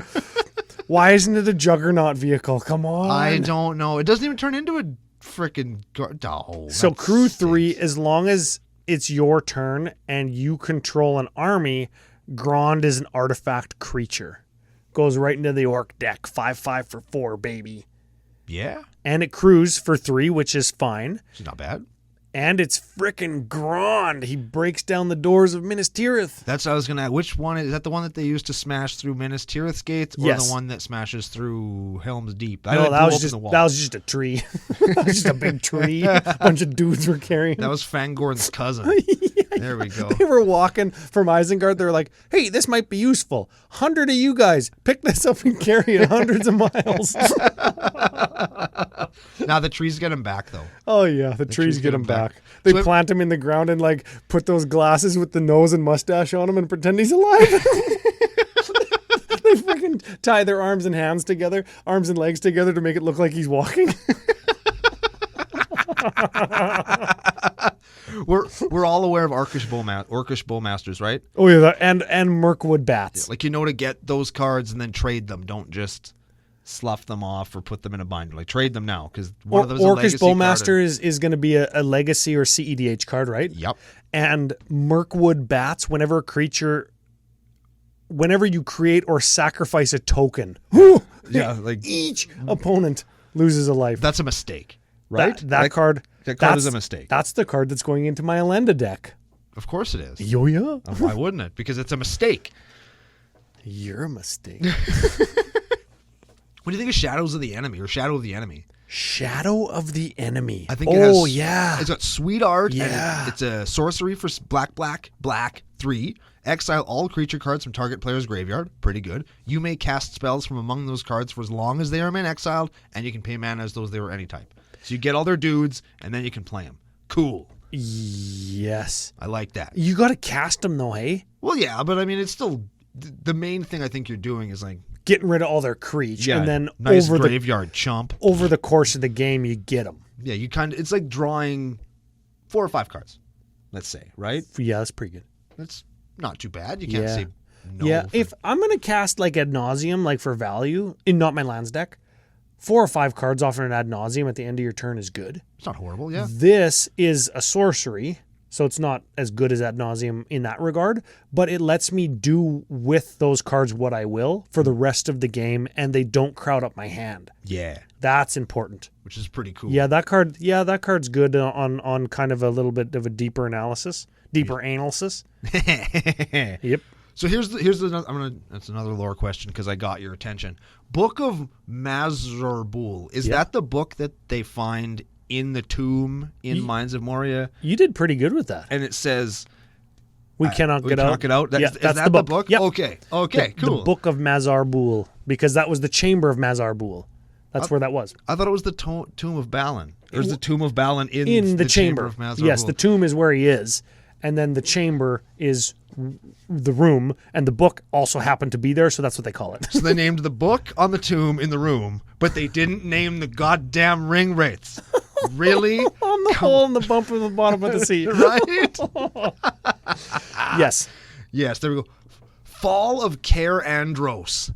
Why isn't it a Juggernaut vehicle? Come on. I don't know. It doesn't even turn into a freaking... So crew 3, as long as it's your turn and you control an army, Grand is an artifact creature. Goes right into the orc deck. 5/5 for 4, baby. Yeah. And it crews for 3, which is fine. It's not bad. And it's frickin' Grand. He breaks down the doors of Minas Tirith. That's what I was going to ask. Which one? Is that the one that they used to smash through Minas Tirith's gates? Or Yes. the one that smashes through Helm's Deep? No, that was just a tree. That was just a big tree. A bunch of dudes were carrying. That was Fangorn's cousin. There we go. They were walking from Isengard. They were like, hey, this might be useful. 100 of you guys, pick this up and carry it hundreds of miles. Now the trees get him back, though. Oh, yeah. The trees get him back. They plant him in the ground and like put those glasses with the nose and mustache on him and pretend he's alive. They freaking tie their arms and hands together, arms and legs together to make it look like he's walking. We're all aware of Orcish Bowmasters, right? Oh yeah, and Mirkwood Bats. Yeah, like, you know, to get those cards and then trade them. Don't just slough them off or put them in a binder. Like, trade them now, because one of those Orcish is a legacy Bowmaster is going to be a legacy or CEDH card, right? Yep. And Mirkwood Bats, whenever you create or sacrifice a token, Yeah, like each opponent loses a life. that's a mistake, right? That card. That card is a mistake. That's the card that's going into my Elenda deck. Of course it is. Yo, yeah. Why wouldn't it? Because it's a mistake. You're a mistake. What do you think of Shadows of the Enemy or Shadow of the Enemy? Shadow of the Enemy. I think it has, yeah. It's got sweet art. Yeah. And it's a sorcery for black 3. Exile all creature cards from target player's graveyard. Pretty good. You may cast spells from among those cards for as long as they remain exiled, and you can pay mana as though they were any type. So you get all their dudes, and then you can play them. Cool. Yes. I like that. You got to cast them, though, hey? Well, yeah, but I mean, it's still... The main thing I think you're doing is like... Getting rid of all their creature. Yeah, and then nice graveyard chump. Over the course of the game, you get them. Yeah, you kind of... It's like drawing 4 or 5 cards, let's say, right? Yeah, that's pretty good. That's not too bad. You can't say no. Yeah, if I'm going to cast like Ad Nauseam, like for value, in not my lands deck, 4 or 5 cards off an Ad Nauseam at the end of your turn is good. It's not horrible, yeah. This is a sorcery, so it's not as good as Ad Nauseam in that regard, but it lets me do with those cards what I will for the rest of the game, and they don't crowd up my hand. Yeah. That's important. Which is pretty cool. Yeah, that card's good on kind of a little bit of a deeper analysis. Analysis. Yep. So here's that's another lore question because I got your attention. Book of Mazarbul. Is that the book that they find in the tomb in Mines of Moria? You did pretty good with that. And it says we cannot get out. Is that the book? Yep. Okay, cool. The Book of Mazarbul, because that was the Chamber of Mazarbul. That's where that was. I thought it was the Tomb of Balin. There's the Tomb of Balin in the chamber of Mazarbul. Yes, the tomb is where he is, and then the chamber is the room, and the book also happened to be there, so that's what they call it. So they named the book on the tomb in the room, but they didn't name the goddamn ring wraiths. Really? On the hole in the bump in the bottom of the seat. Right? Yes. Yes, there we go. Fall of Care Andros.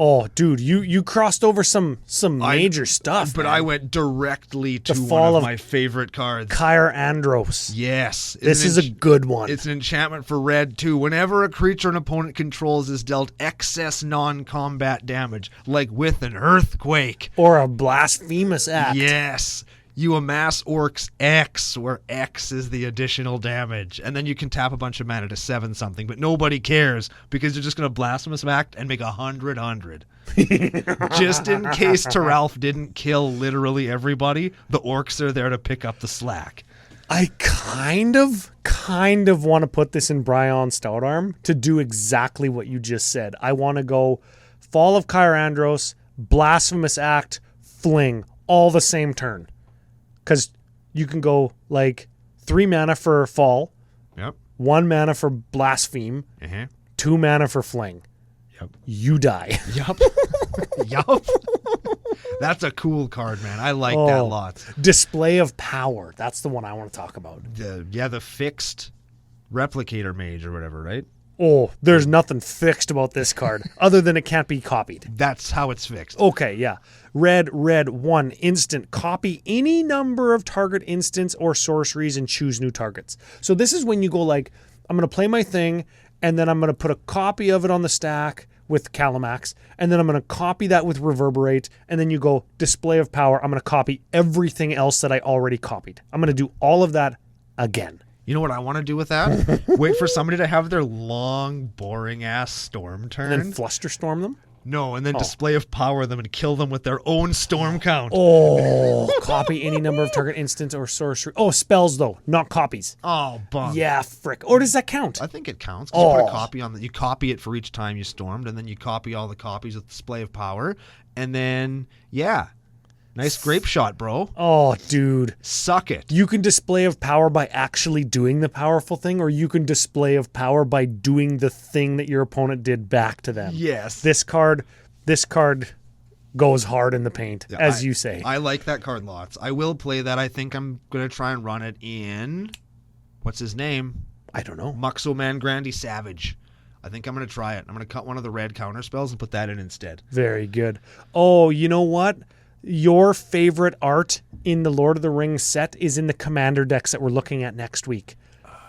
Oh, dude, you crossed over some major stuff. But man. I went directly to The one fall of of my favorite cards. Kyre Andros. Yes. This is a good one. It's an enchantment for red, too. Whenever a creature an opponent controls is dealt excess non-combat damage, like with an earthquake. Or a blasphemous act. Yes. You amass Orcs X, where X is the additional damage. And then you can tap a bunch of mana to 7 something, but nobody cares because you're just going to Blasphemous Act and make 100. Just in case Teralf didn't kill literally everybody, the Orcs are there to pick up the slack. I kind of want to put this in Bryon Stoutarm to do exactly what you just said. I want to go Fall of Kyre Andros, Blasphemous Act, Fling, all the same turn. Because you can go like 3 mana for Fall, Yep. 1 mana for Blaspheme, 2 mana for Fling. Yep. You die. Yup. Yup. That's a cool card, man. I like that lots. Display of Power. That's the one I want to talk about. The fixed Replicator Mage or whatever, right? Oh, there's nothing fixed about this card other than it can't be copied. That's how it's fixed. Okay, yeah. Red, 1 instant. Copy any number of target instants or sorceries and choose new targets. So this is when you go like, I'm going to play my thing, and then I'm going to put a copy of it on the stack with Calamax, and then I'm going to copy that with Reverberate, and then you go Display of Power. I'm going to copy everything else that I already copied. I'm going to do all of that again. You know what I want to do with that? Wait for somebody to have their long, boring-ass storm turn. And then Flusterstorm them? No, and then Display of Power them and kill them with their own storm count. Oh, copy any number of target instants or sorcery. Oh, spells, though, not copies. Oh, bum. Yeah, frick. Or does that count? I think it counts. 'Cause you put a copy on you copy it for each time you stormed, and then you copy all the copies with Display of Power, and then, yeah. Nice grape shot, bro. Oh, dude. Suck it. You can Display of Power by actually doing the powerful thing, or you can Display of Power by doing the thing that your opponent did back to them. Yes. This card goes hard in the paint, as you say. I like that card lots. I will play that. I think I'm going to try and run it in, what's his name? I don't know. Muxoman Grandy Savage. I think I'm going to try it. I'm going to cut one of the red counter spells and put that in instead. Very good. Oh, you know what? Your favorite art in the Lord of the Rings set is in the commander decks that we're looking at next week.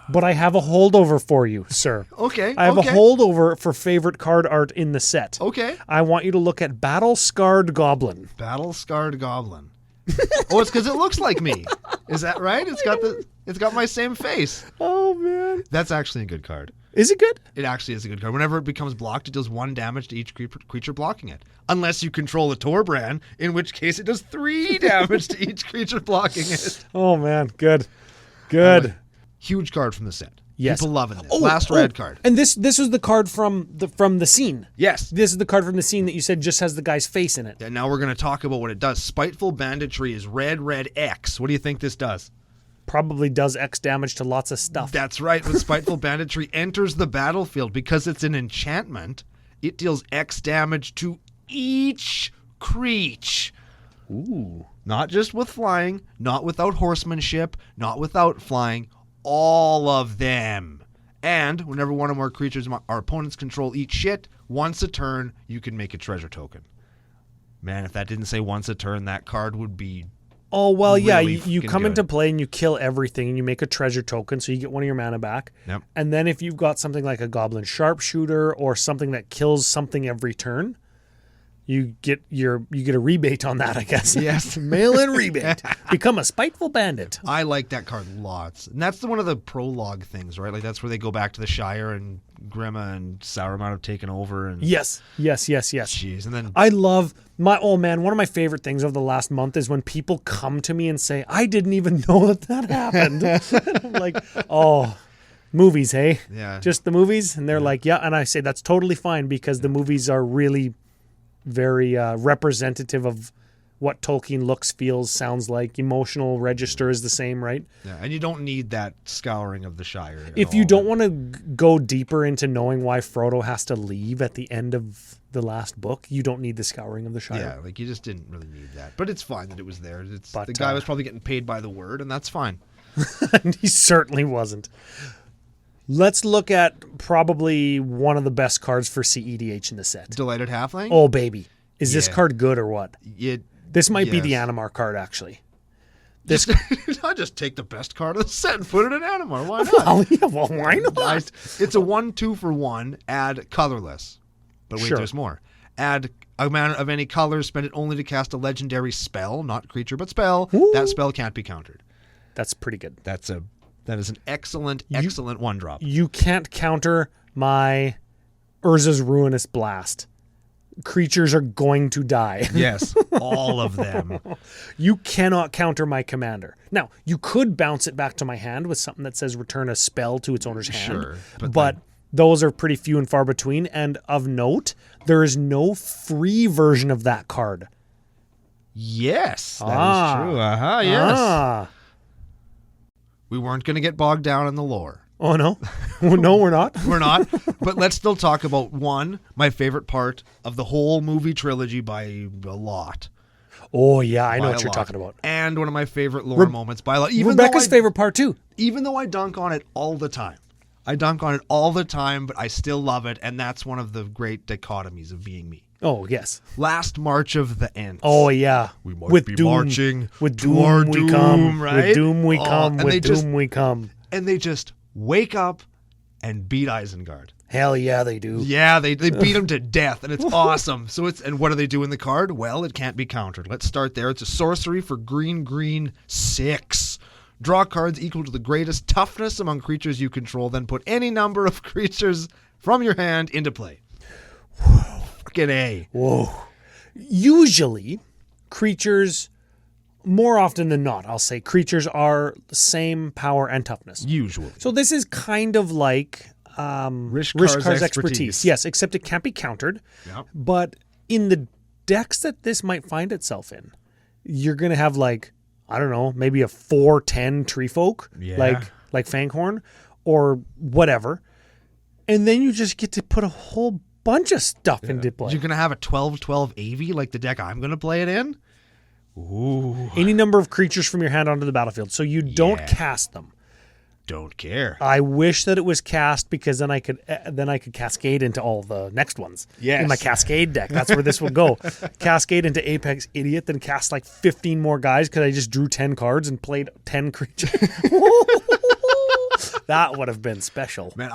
But I have a holdover for you, sir. Okay. I have a holdover for favorite card art in the set. Okay. I want you to look at Battle Scarred Goblin. Battle Scarred Goblin. Oh, it's because it looks like me. Is that right? It's got my same face. Oh, man. That's actually a good card. Is it good? It actually is a good card. Whenever it becomes blocked, it does 1 damage to each creature blocking it. Unless you control a Torbrand, in which case it does 3 damage to each creature blocking it. Oh, man. Good. Good. Huge card from the set. Yes. People loving this. Last red card. And this was the card from the scene. Yes. This is the card from the scene that you said just has the guy's face in it. And now we're going to talk about what it does. Spiteful Banditry is red X. What do you think this does? Probably does X damage to lots of stuff. That's right. When Spiteful Banditry enters the battlefield, because it's an enchantment, it deals X damage to each creature. Ooh. Not just with flying, not without horsemanship, not without flying, all of them. And whenever one or more creatures our opponents control eat shit, once a turn, you can make a treasure token. Man, if that didn't say once a turn, that card would be... Oh, well, yeah, really you come into play and you kill everything and you make a treasure token, so you get one of your mana back. Yep. And then if you've got something like a Goblin Sharpshooter or something that kills something every turn, you get a rebate on that, I guess. Yes. Mail-in rebate. Become a Spiteful Bandit. I like that card lots. And that's one of the prologue things, right? Like that's where they go back to the Shire and Grima and Sauron have taken over. And Yes. Jeez. And then I love one of my favorite things over the last month is when people come to me and say, I didn't even know that happened. I'm like, oh, movies, hey? Yeah. Just the movies? And they're like, yeah. And I say, that's totally fine because the movies are really very representative of what Tolkien looks, feels, sounds like. Emotional register is the same, right? Yeah, and you don't need that scouring of the Shire. If you don't want to go deeper into knowing why Frodo has to leave at the end of the last book, you don't need the scouring of the Shire. Yeah, like you just didn't really need that. But it's fine that it was there. But, the guy was probably getting paid by the word, and that's fine. He certainly wasn't. Let's look at probably one of the best cards for CEDH in the set. Delighted Halfling? Oh, baby. Is this Yeah. card good or what? This might be the yes. Animar card, actually. I'll just take the best card of the set and put it in Animar. Why not? Well, why not? It's a 1-2 for 1. Add colorless. But wait, Sure. there's more. Add a mana of any color. Spend it only to cast a legendary spell, not creature, but spell. Ooh. That spell can't be countered. That's pretty good. That is an excellent 1-drop. You can't counter my Urza's Ruinous Blast. Creatures are going to die. Yes, all of them. You cannot counter my commander. Now, you could bounce it back to my hand with something that says return a spell to its owner's hand. Sure, But those are pretty few and far between. And of note, there is no free version of that card. Yes, that is true. Yes. We weren't going to get bogged down in the lore. Oh, no? No, we're not. We're not. But let's still talk about my favorite part of the whole movie trilogy by a lot. Oh, yeah, I know By what a you're lot. talking about. And one of my favorite lore moments by a lot. Rebecca's favorite part, too. Even though I dunk on it all the time. But I still love it. And that's one of the great dichotomies of being me. Oh, yes. Last March of the Ents. Oh, yeah. We might be marching with to our doom we come. right? With doom we Oh, come. and With they doom just- we come. And they just wake up and beat Isengard. Hell yeah, they do. Yeah, they beat him to death, and it's awesome. And what do they do in the card? Well, it can't be countered. Let's start there. It's a sorcery for green 6. Draw cards equal to the greatest toughness among creatures you control, then put any number of creatures from your hand into play. Fucking A. Whoa. Usually, creatures, more often than not, I'll say, creatures are the same power and toughness. Usually. So this is kind of like Rishkar's expertise. Yes, except it can't be countered. Yep. But in the decks that this might find itself in, you're going to have I don't know, maybe a 4/10 tree folk, Yeah. like Fanghorn or whatever. And then you just get to put a whole bunch of stuff into play. You're going to have a 12/12 AV like the deck I'm going to play it in? Ooh. Any number of creatures from your hand onto the battlefield. So you don't Yeah. cast them. Don't care. I wish that it was cast because then I could cascade into all the next ones. Yes. In my Cascade deck. That's where this would go. Cascade into Apex Idiot, then cast 15 more guys because I just drew 10 cards and played 10 creatures. That would have been special. Man,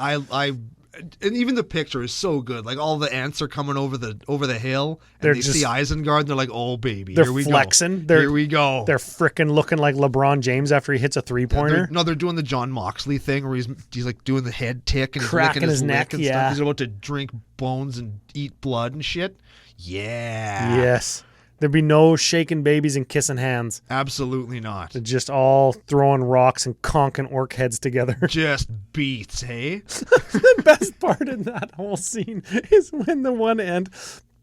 and even the picture is so good. Like all the ants are coming over the hill, and They're they just- see Isengard, and they're like, "Oh baby, They're here we flexing. go. Here we go." They're freaking looking like LeBron James after he hits a three-pointer. They're doing the John Moxley thing where he's like doing the head tick and he's Cracking licking his lick neck, and yeah. stuff. He's about to drink bones and eat blood and shit. Yeah. Yes. There'd be no shaking babies and kissing hands. Absolutely not. They're just all throwing rocks and conking orc heads together. Just beats, hey? The best part in that whole scene is when the one ant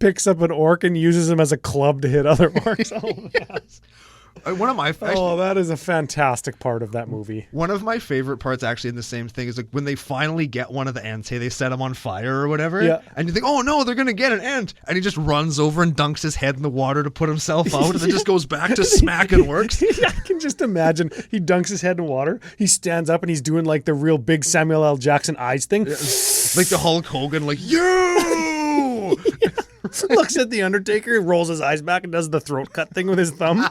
picks up an orc and uses him as a club to hit other orcs. Oh, Yes. One of my that is a fantastic part of that movie. One of my favorite parts, actually, in the same thing, is like when they finally get one of the ants. Hey, they set him on fire or whatever. Yeah. And you think, oh no, they're gonna get an ant, and he just runs over and dunks his head in the water to put himself out, and then just goes back to smacking works. I can just imagine he dunks his head in water. He stands up and he's doing the real big Samuel L. Jackson eyes thing. Like the Hulk Hogan, like you. Looks at the Undertaker, rolls his eyes back, and does the throat cut thing with his thumb.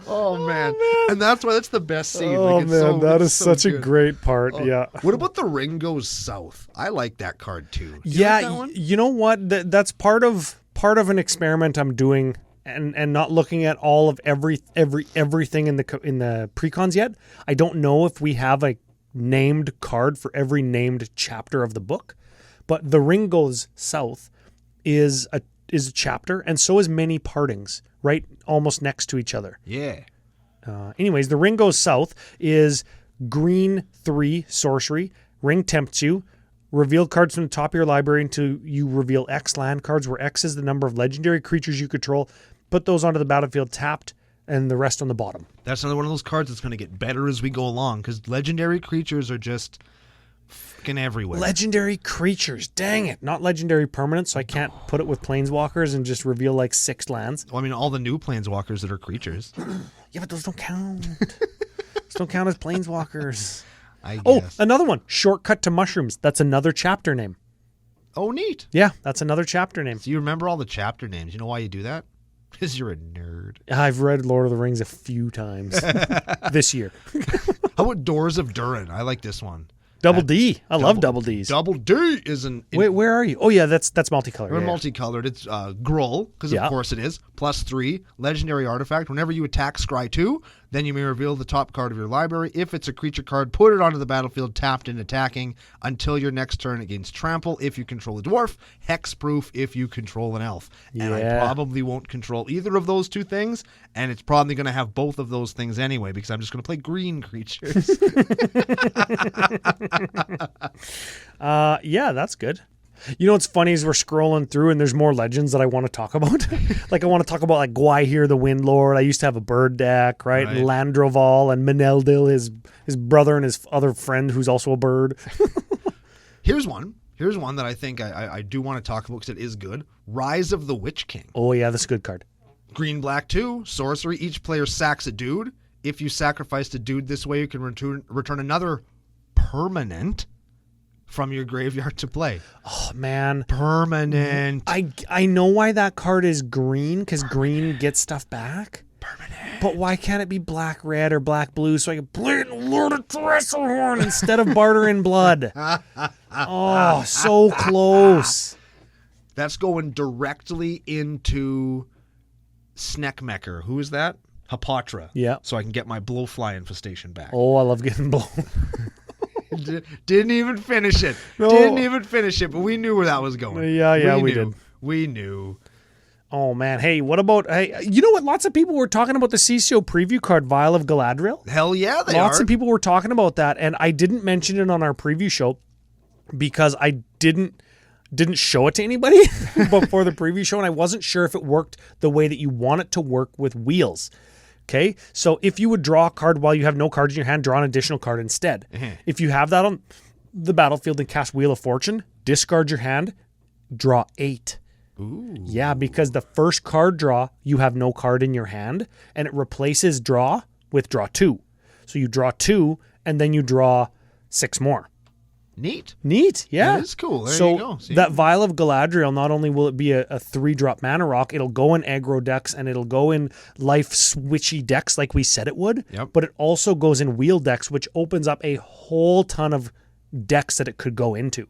Oh man, and that's the best scene. Oh it's man, that is so such a good. great part. Yeah. What about the ring goes south? I like that card too. Do you Yeah, like that one? you know what? That's part of an experiment I'm doing, and not looking at all of everything in the precons yet. I don't know if we have a named card for every named chapter of the book, but the ring goes south is a chapter, and so is many partings, right, almost next to each other. Yeah. Anyways, the ring goes south is green 3 sorcery. Ring tempts you. Reveal cards from the top of your library until you reveal X land cards, where X is the number of legendary creatures you control. Put those onto the battlefield tapped, and the rest on the bottom. That's another one of those cards that's going to get better as we go along, because legendary creatures are just fucking everywhere. Legendary creatures. Dang it. Not legendary permanents, so I can't put it with planeswalkers and just reveal 6 lands. Well, I mean, all the new planeswalkers that are creatures. Yeah, but those don't count. Those don't count as planeswalkers. I Oh, guess. another one. Shortcut to Mushrooms. That's another chapter name. Oh, neat. Yeah, that's another chapter name. So you remember all the chapter names. You know why you do that? Because you're a nerd. I've read Lord of the Rings a few times this year. How about Doors of Durin? I like this one. Double D. I love double Ds. Double D is an... Wait, where are you? Oh, yeah, that's multicolored. We're Yeah, multicolored. It's Gruul, because Yeah. of course it is. +3, legendary artifact. Whenever you attack Scry 2, then you may reveal the top card of your library. If it's a creature card, put it onto the battlefield tapped and attacking until your next turn. It gains trample if you control a dwarf, hexproof if you control an elf. And I Yeah. probably won't control either of those two things, and it's probably going to have both of those things anyway, because I'm just going to play green creatures. Yeah, that's good. You know what's funny is we're scrolling through and there's more legends that I want to talk about. Like I want to talk about like Gwaihir the Wind Lord. I used to have a bird deck, right? Right. And Landroval and Meneldil, his brother and his other friend who's also a bird. Here's one that I think I do want to talk about because it is good. Rise of the Witch King. Oh yeah, that's a good card. Green, black, 2, sorcery. Each player sacks a dude. If you sacrifice a dude this way, you can return another permanent from your graveyard to play. Oh man. Permanent. I know why that card is green, because green gets stuff back. Permanent. But why can't it be black red or black blue so I can play it in Lord of Thresselhorn instead of barter in blood? Oh, so close. That's going directly into Sneckmecker. Who is that? Hapatra. Yeah. So I can get my blowfly infestation back. Oh, I love getting blown. Didn't even finish it. No. Didn't even finish it, but we knew where that was going. Yeah, we knew. did. We knew. Oh man, hey, what about you know what? Lots of people were talking about the CCO preview card, Vial of Galadriel. Hell yeah, they Lots are. of people were talking about that, and I didn't mention it on our preview show because I didn't show it to anybody before the preview show, and I wasn't sure if it worked the way that you want it to work with wheels. Okay, so if you would draw a card while you have no cards in your hand, draw an additional card instead. If you have that on the battlefield and cast Wheel of Fortune, discard your hand, draw 8. Ooh. Yeah, because the first card draw, you have no card in your hand, and it replaces draw with draw 2. So you draw 2, and then you draw 6 more. Neat, yeah. That is cool. There so you go. See? That Vial of Galadriel, not only will it be a 3-drop mana rock, it'll go in aggro decks and it'll go in life switchy decks like we said it would. Yep. But it also goes in wheel decks, which opens up a whole ton of decks that it could go into.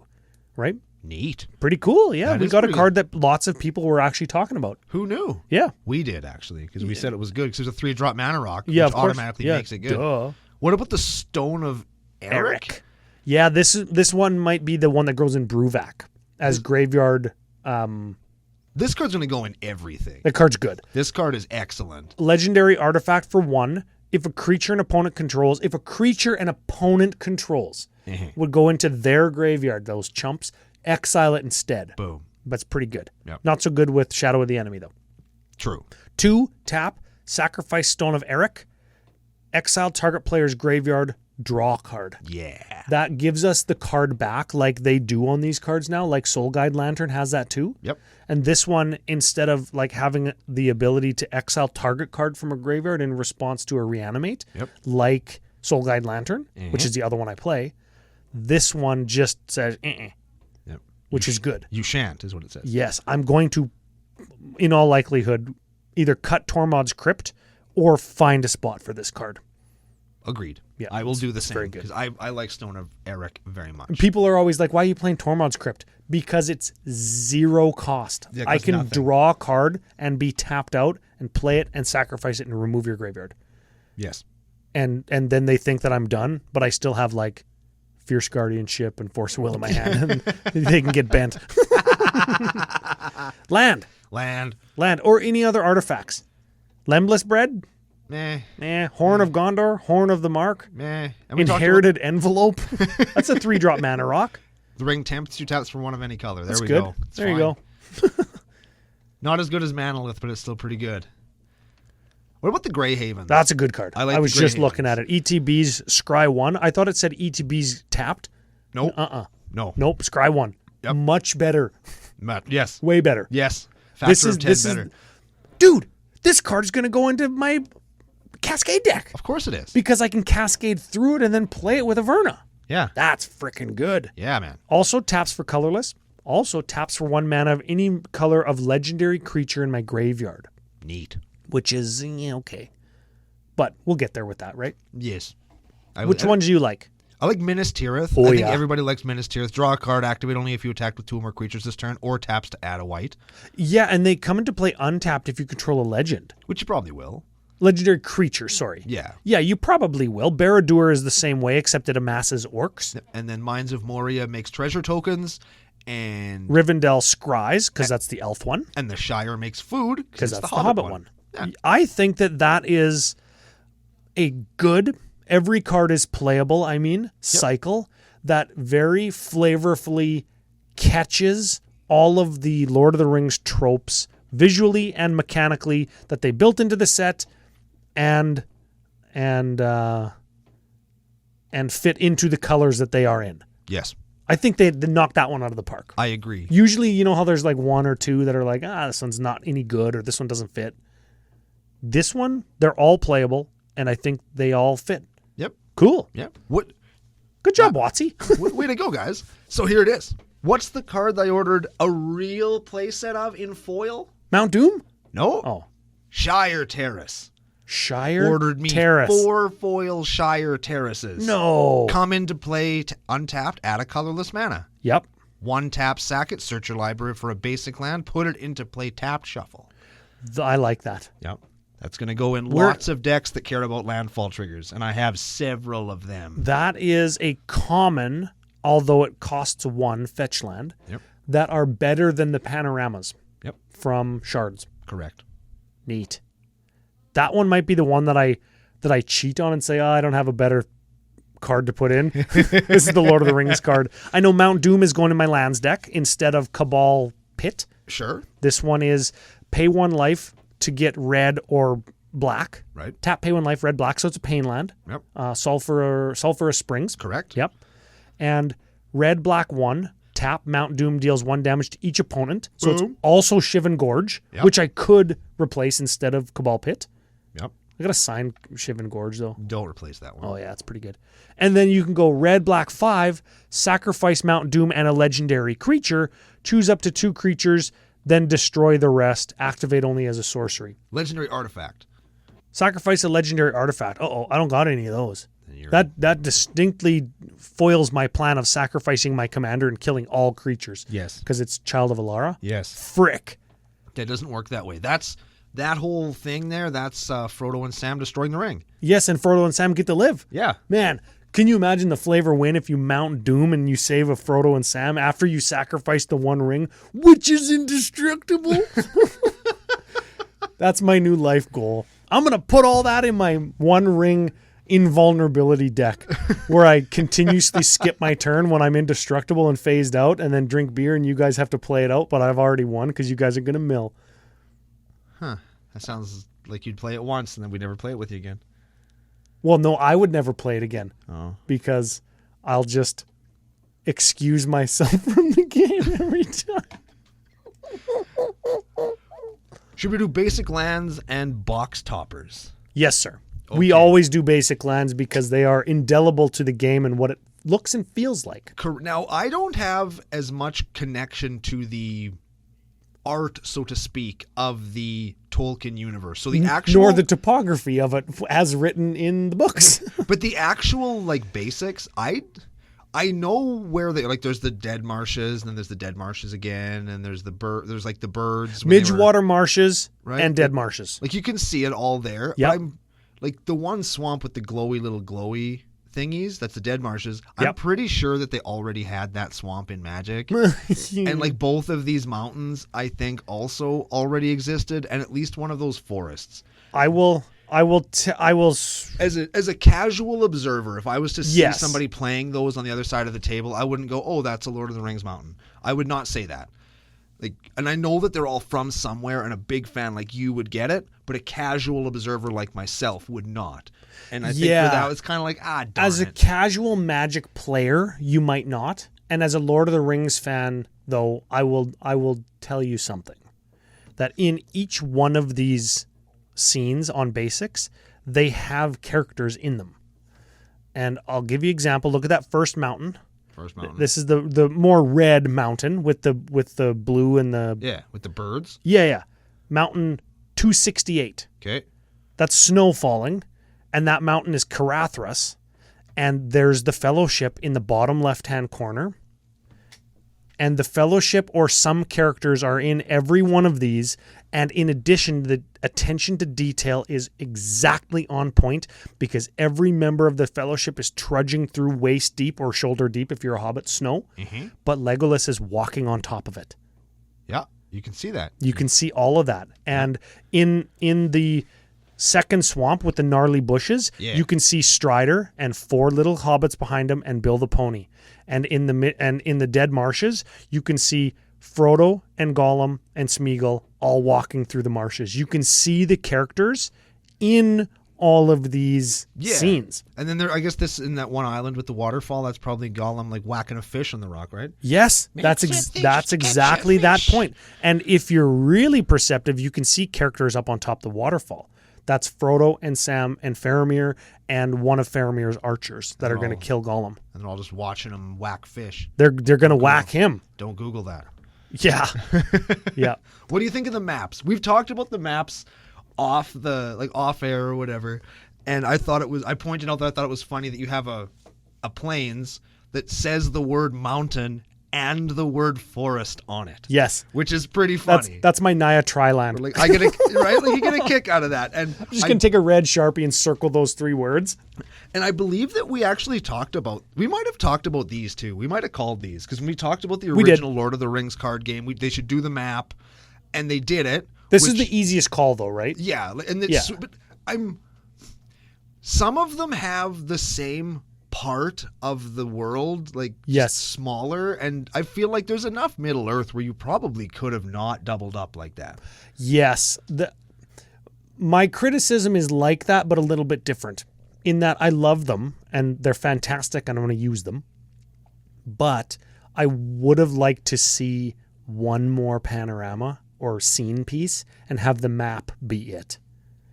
Right? Neat. Pretty cool, yeah. That We is got a pretty card that lots of people were actually talking about. Who knew? Yeah. We did, actually, because we said it was good because there's a 3-drop mana rock, Yeah, which of course. automatically Yeah, makes it good. duh. What about the Stone of Eric? Yeah, this one might be the one that grows in Bruvac as graveyard. This card's going to go in everything. The card's good. This card is excellent. Legendary artifact for 1. If a creature an opponent controls, would go into their graveyard, those chumps, exile it instead. Boom. That's pretty good. Yep. Not so good with Shadow of the Enemy, though. True. 2, tap, sacrifice Stone of Eric, exile target player's graveyard, draw card. Yeah. That gives us the card back like they do on these cards now, like Soul Guide Lantern has that too. Yep. And this one, instead of like having the ability to exile target card from a graveyard in response to a reanimate, Yep. like Soul Guide Lantern, which is the other one I play, this one just says, Yep. which is good. You shan't, is what it says. Yes, I'm going to, in all likelihood, either cut Tormod's Crypt or find a spot for this card. Agreed. Yeah, I will do the very same good. because I like Stone of Eric very much. People are always like, why are you playing Tormod's Crypt? Because it's 0 cost. Yeah, it I costs can nothing. draw a card and be tapped out and play it and sacrifice it and remove your graveyard. Yes. And then they think that I'm done, but I still have like Fierce Guardianship and Force of Will in my hand. And they can get bent. Land, or any other artifacts. Lembless Bread? Meh. Horn of Gondor, Horn of the Mark, Meh. And we talked Inherited Envelope. That's a 3-drop mana rock. about the ring temp, 2 taps for 1 of any color. There That's we good. go. It's There you fine. go. Not as good as Manolith, but it's still pretty good. What about the Grey Havens? That's a good card. I like was the Grey just looking at it. ETB's Scry 1. I thought it said ETB's tapped. Nope. Nope. No. Scry 1. Yep. Much better. Yes. Way better. Yes. Factor of 10 better. Dude, this card's going to go into my Cascade deck. Of course it is. Because I can cascade through it and then play it with Averna. Yeah. That's freaking good. Yeah, man. Also taps for colorless. Also taps for 1 mana of any color of legendary creature in my graveyard. Neat. Which is, okay. But we'll get there with that, right? Yes. Which one do you like? I like Minas Tirith. Oh, I think yeah. everybody likes Minas Tirith. Draw a card, activate only if you attack with 2 or more creatures this turn, or taps to add a white. Yeah, and they come into play untapped if you control a legend. Which you probably will. Legendary creature, sorry. Yeah. Yeah, you probably will. Barad-dûr is the same way, except it amasses orcs. And then Mines of Moria makes treasure tokens, and Rivendell Scries, because that's the elf one. the Shire makes food, Because it's that's the Hobbit one. Yeah. I think that is a good, every card is playable, cycle that very flavorfully catches all of the Lord of the Rings tropes visually and mechanically that they built into the set and fit into the colors that they are in. Yes. I think they knocked that one out of the park. I agree. Usually, you know how there's like 1 or 2 that are like, this one's not any good or this one doesn't fit. This one, they're all playable, and I think they all fit. Yep. Cool. Yep. What? Good job, Watsy. Way to go, guys. So here it is. What's the card that I ordered a real playset of in foil? Mount Doom? No. Oh. Shire Terrace. Shire Ordered me Terrace. 4 foil Shire Terraces. No. Come into play untapped, add a colorless mana. Yep. 1 tap, sack it, search your library for a basic land, put it into play tapped, shuffle. I like that. Yep. That's going to go in lots of decks that care about landfall triggers, and I have several of them. That is a common, although it costs 1 fetch land, that are better than the panoramas from Shards. Correct. Neat. That one might be the one that I cheat on and say, I don't have a better card to put in. This is the Lord of the Rings card. I know Mount Doom is going in my lands deck instead of Cabal Pit. Sure. This one is pay 1 life to get red or black. Right. Tap, pay 1 life, red, black. So it's a pain land. Yep. Sulfurous Springs. Correct. Yep. And red, black 1. Tap, Mount Doom deals 1 damage to each opponent. So Boom. it's also Shivan Gorge, which I could replace instead of Cabal Pit. Yep. I got to sign Shivan Gorge, though. Don't replace that one. Oh, yeah, it's pretty good. And then you can go red, black 5, sacrifice Mount Doom and a legendary creature, choose up to 2 creatures, then destroy the rest, activate only as a sorcery. Legendary artifact. Sacrifice a legendary artifact. Uh-oh, I don't got any of those. That distinctly foils my plan of sacrificing my commander and killing all creatures. Yes. Because it's Child of Alara. Yes. Frick. That doesn't work that way. That whole thing there, that's Frodo and Sam destroying the ring. Yes, and Frodo and Sam get to live. Yeah. Man, can you imagine the flavor win if you Mount Doom and you save a Frodo and Sam after you sacrifice the 1 ring, which is indestructible? That's my new life goal. I'm going to put all that in my 1 ring invulnerability deck where I continuously skip my turn when I'm indestructible and phased out and then drink beer and you guys have to play it out, but I've already won because you guys are going to mill. Huh. That sounds like you'd play it once and then we'd never play it with you again. Well, no, I would never play it again. Oh. Because I'll just excuse myself from the game every time. Should we do basic lands and box toppers? Yes, sir. Okay. We always do basic lands because they are indelible to the game and what it looks and feels like. Now, I don't have as much connection to the art, so to speak, of the Tolkien universe. So the actual... Nor the topography of it as written in the books. But the actual, basics, I know where they... there's the dead marshes, and then there's the dead marshes again, and there's the there's, the birds. Midgewater marshes right? and dead marshes. You can see it all there. Yep. But I'm... the one swamp with the little glowy thingies, that's the dead marshes. Yep. I'm pretty sure that they already had that swamp in Magic. And both of these mountains, I think, also already existed, and at least one of those forests. I will As a casual observer, if I was to see Yes. somebody playing those on the other side of the table, I wouldn't go, "Oh, that's a Lord of the Rings mountain." I would not say that. And I know that they're all from somewhere, and a big fan like you would get it, but a casual observer like myself would not. And I think for that, it's kind of darn As a it. casual Magic player, you might not. And as a Lord of the Rings fan, though, I will tell you something. That in each one of these scenes on basics, they have characters in them. And I'll give you an example. Look at that first mountain. This is the more red mountain with the blue and the... Yeah, with the birds. Yeah. Mountain 268. Okay. That's snow falling, and that mountain is Carathras, and there's the Fellowship in the bottom left-hand corner. And the Fellowship or some characters are in every one of these, and in addition, the attention to detail is exactly on point because every member of the Fellowship is trudging through waist deep or shoulder deep if you're a hobbit snow, but Legolas is walking on top of it. Yeah, you can see that. You can see all of that. And in the second swamp with the gnarly bushes, you can see Strider and 4 little hobbits behind him and Bill the pony. And in the dead marshes, you can see Frodo and Gollum and Smeagol all walking through the marshes. You can see the characters in all of these scenes. And then I guess this in that one island with the waterfall, that's probably Gollum like whacking a fish on the rock, right? Yes, that's exactly that point. And if you're really perceptive, you can see characters up on top of the waterfall. That's Frodo and Sam and Faramir and one of Faramir's archers that are going to kill Gollum. And they're all just watching him whack fish. They're going to whack him. Don't Google that. Yeah. Yeah. What do you think of the maps? We've talked about the maps off air or whatever. And I pointed out that I thought it was funny that you have a plains that says the word mountain and the word forest on it. Yes. Which is pretty funny. That's my Naya Triland. Like, right? Like you get a kick out of that. And I'm just going to take a red Sharpie and circle those 3 words. And I believe that we actually we might have talked about these too. We might have called these because when we talked about the original Lord of the Rings card game, they should do the map, and they did it. This is the easiest call though, right? Yeah. And but some of them have the same part of the world, like smaller, and I feel like there's enough Middle Earth where you probably could have not doubled up like that. Yes. My criticism is like that, but a little bit different in that I love them and they're fantastic and I'm going to use them, but I would have liked to see one more panorama or scene piece and have the map be it.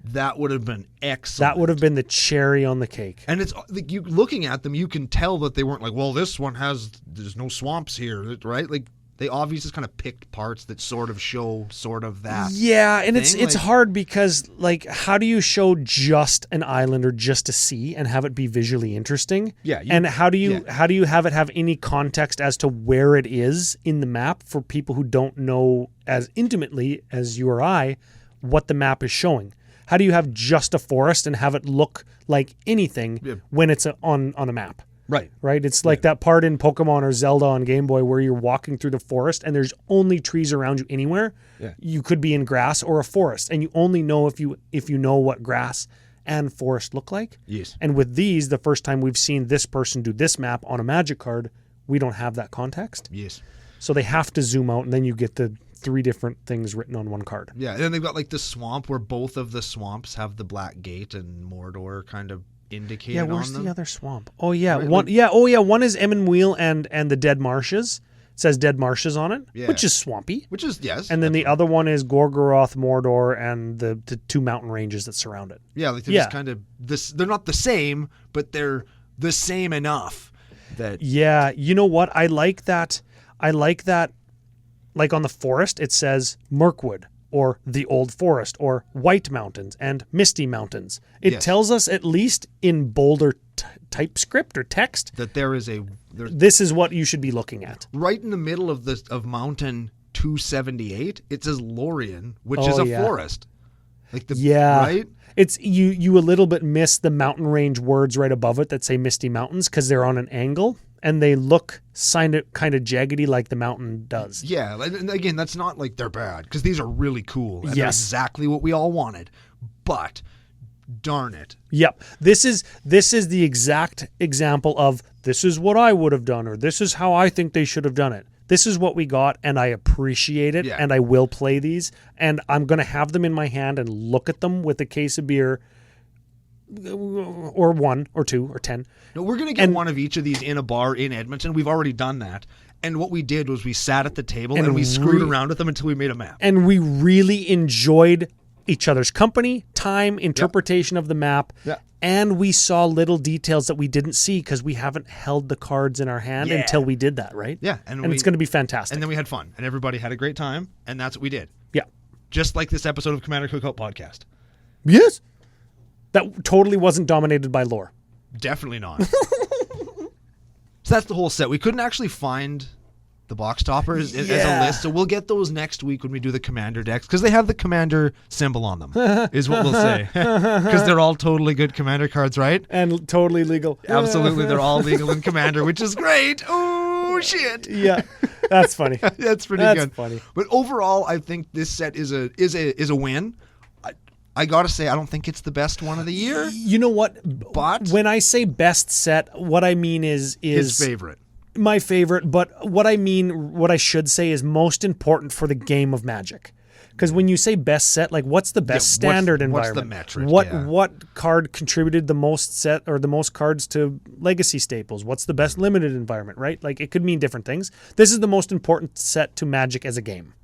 That would have been excellent. That would have been the cherry on the cake. And it's like you looking at them, you can tell that they weren't like, well, this one there's no swamps here, right? Like they obviously just kind of picked parts that sort of show sort of that. Yeah, and it's hard because like how do you show just an island or just a sea and have it be visually interesting? Yeah. And how do you have it have any context as to where it is in the map for people who don't know as intimately as you or I what the map is showing? How do you have just a forest and have it look like anything when it's on a map? Right. Right? It's like that part in Pokemon or Zelda on Game Boy where you're walking through the forest and there's only trees around you anywhere. Yeah. You could be in grass or a forest, and you only know if you know what grass and forest look like. Yes. And with these, the first time we've seen this person do this map on a Magic card, we don't have that context. Yes. So they have to zoom out, and then you get the 3 different things written on one card. Yeah, and then they've got like the swamp where both of the swamps have the Black Gate and Mordor kind of indicated on them. Yeah, where's the other swamp? Oh yeah, right, one is Emmenwheel and the Dead Marshes. It says Dead Marshes on it, which is swampy. Which is, yes. And then the other one is Gorgoroth, Mordor, and the 2 mountain ranges that surround it. Yeah, like they're just kind of they're not the same, but they're the same enough that. Yeah, you know what? I like that. Like on the forest, it says Mirkwood or the Old Forest or White Mountains and Misty Mountains. It tells us at least in bolder typescript or text that this is what you should be looking at. Right in the middle of Mountain 278, it says Lorien, which is a forest. Like right? It's you a little bit miss the mountain range words right above it that say Misty Mountains because they're on an angle. And they look kind of jaggedy like the mountain does. Yeah, and again, that's not like they're bad because these are really cool. And they're exactly what we all wanted. But darn it. Yep. This is the exact example of this is what I would have done or this is how I think they should have done it. This is what we got, and I appreciate it, and I will play these, and I'm going to have them in my hand and look at them with a case of beer. Or 1 or 2 or 10. No, we're going to get one of each of these in a bar in Edmonton. We've already done that. And what we did was we sat at the table and we screwed around with them until we made a map. And we really enjoyed each other's company, time, interpretation of the map, and we saw little details that we didn't see because we haven't held the cards in our hand until we did that, right? Yeah. And it's going to be fantastic. And then we had fun, and everybody had a great time, and that's what we did. Yeah. Just like this episode of Commander Cookout Podcast. Yes. That totally wasn't dominated by lore. Definitely not. So that's the whole set. We couldn't actually find the box toppers as a list, so we'll get those next week when we do the commander decks, because they have the commander symbol on them, is what we'll say. Because they're all totally good commander cards, right? And totally legal. Absolutely, they're all legal in commander, which is great. Oh, shit. Yeah, that's funny. That's pretty That's good. funny. But overall, I think this set is a win. I gotta say, I don't think it's the best one of the year. You know what? But when I say best set, what I mean is his favorite. My favorite, but what I should say is most important for the game of Magic. Because when you say best set, like what's the best standard environment? What's the metric? What card contributed the most set or the most cards to legacy staples? What's the best limited environment, right? Like it could mean different things. This is the most important set to Magic as a game.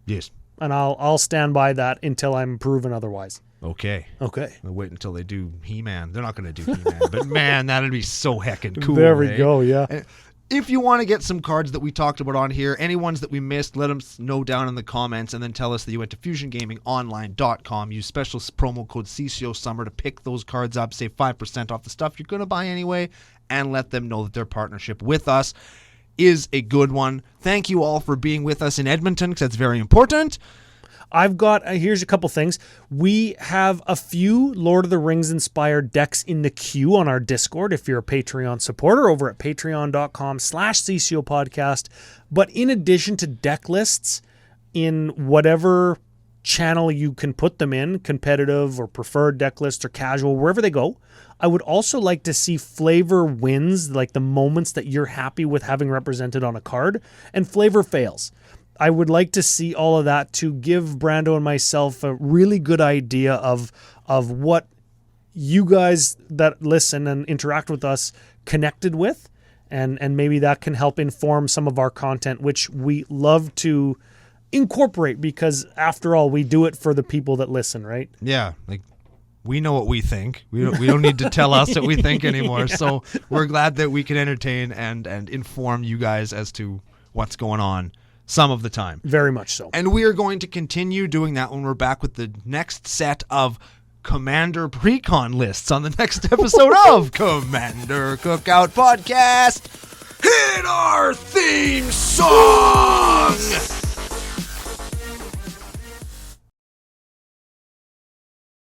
Yes. And I'll stand by that until I'm proven otherwise. Okay. We'll wait until they do He-Man. They're not going to do He-Man, but man, that'd be so heckin' cool. There we go, yeah. If you want to get some cards that we talked about on here, any ones that we missed, let them know down in the comments, and then tell us that you went to FusionGamingOnline.com. Use special promo code CCO Summer to pick those cards up, save 5% off the stuff you're going to buy anyway, and let them know that their partnership with us is a good one. Thank you all for being with us in Edmonton, because that's very important. I've got, here's a couple things. We have a few Lord of the Rings inspired decks in the queue on our Discord if you're a Patreon supporter over at patreon.com/CCO Podcast. But in addition to deck lists in whatever channel you can put them in, competitive or preferred deck lists or casual, wherever they go, I would also like to see flavor wins, like the moments that you're happy with having represented on a card, and flavor fails. I would like to see all of that to give Brando and myself a really good idea of what you guys that listen and interact with us connected with, and maybe that can help inform some of our content, which we love to incorporate, because after all, we do it for the people that listen, right? Yeah, like we know what we think. We don't need to tell us what we think anymore. Yeah. So we're glad that we can entertain and inform you guys as to what's going on some of the time. Very much so. And we are going to continue doing that when we're back with the next set of Commander Precon lists on the next episode of Commander Cookout Podcast. Hit our theme song!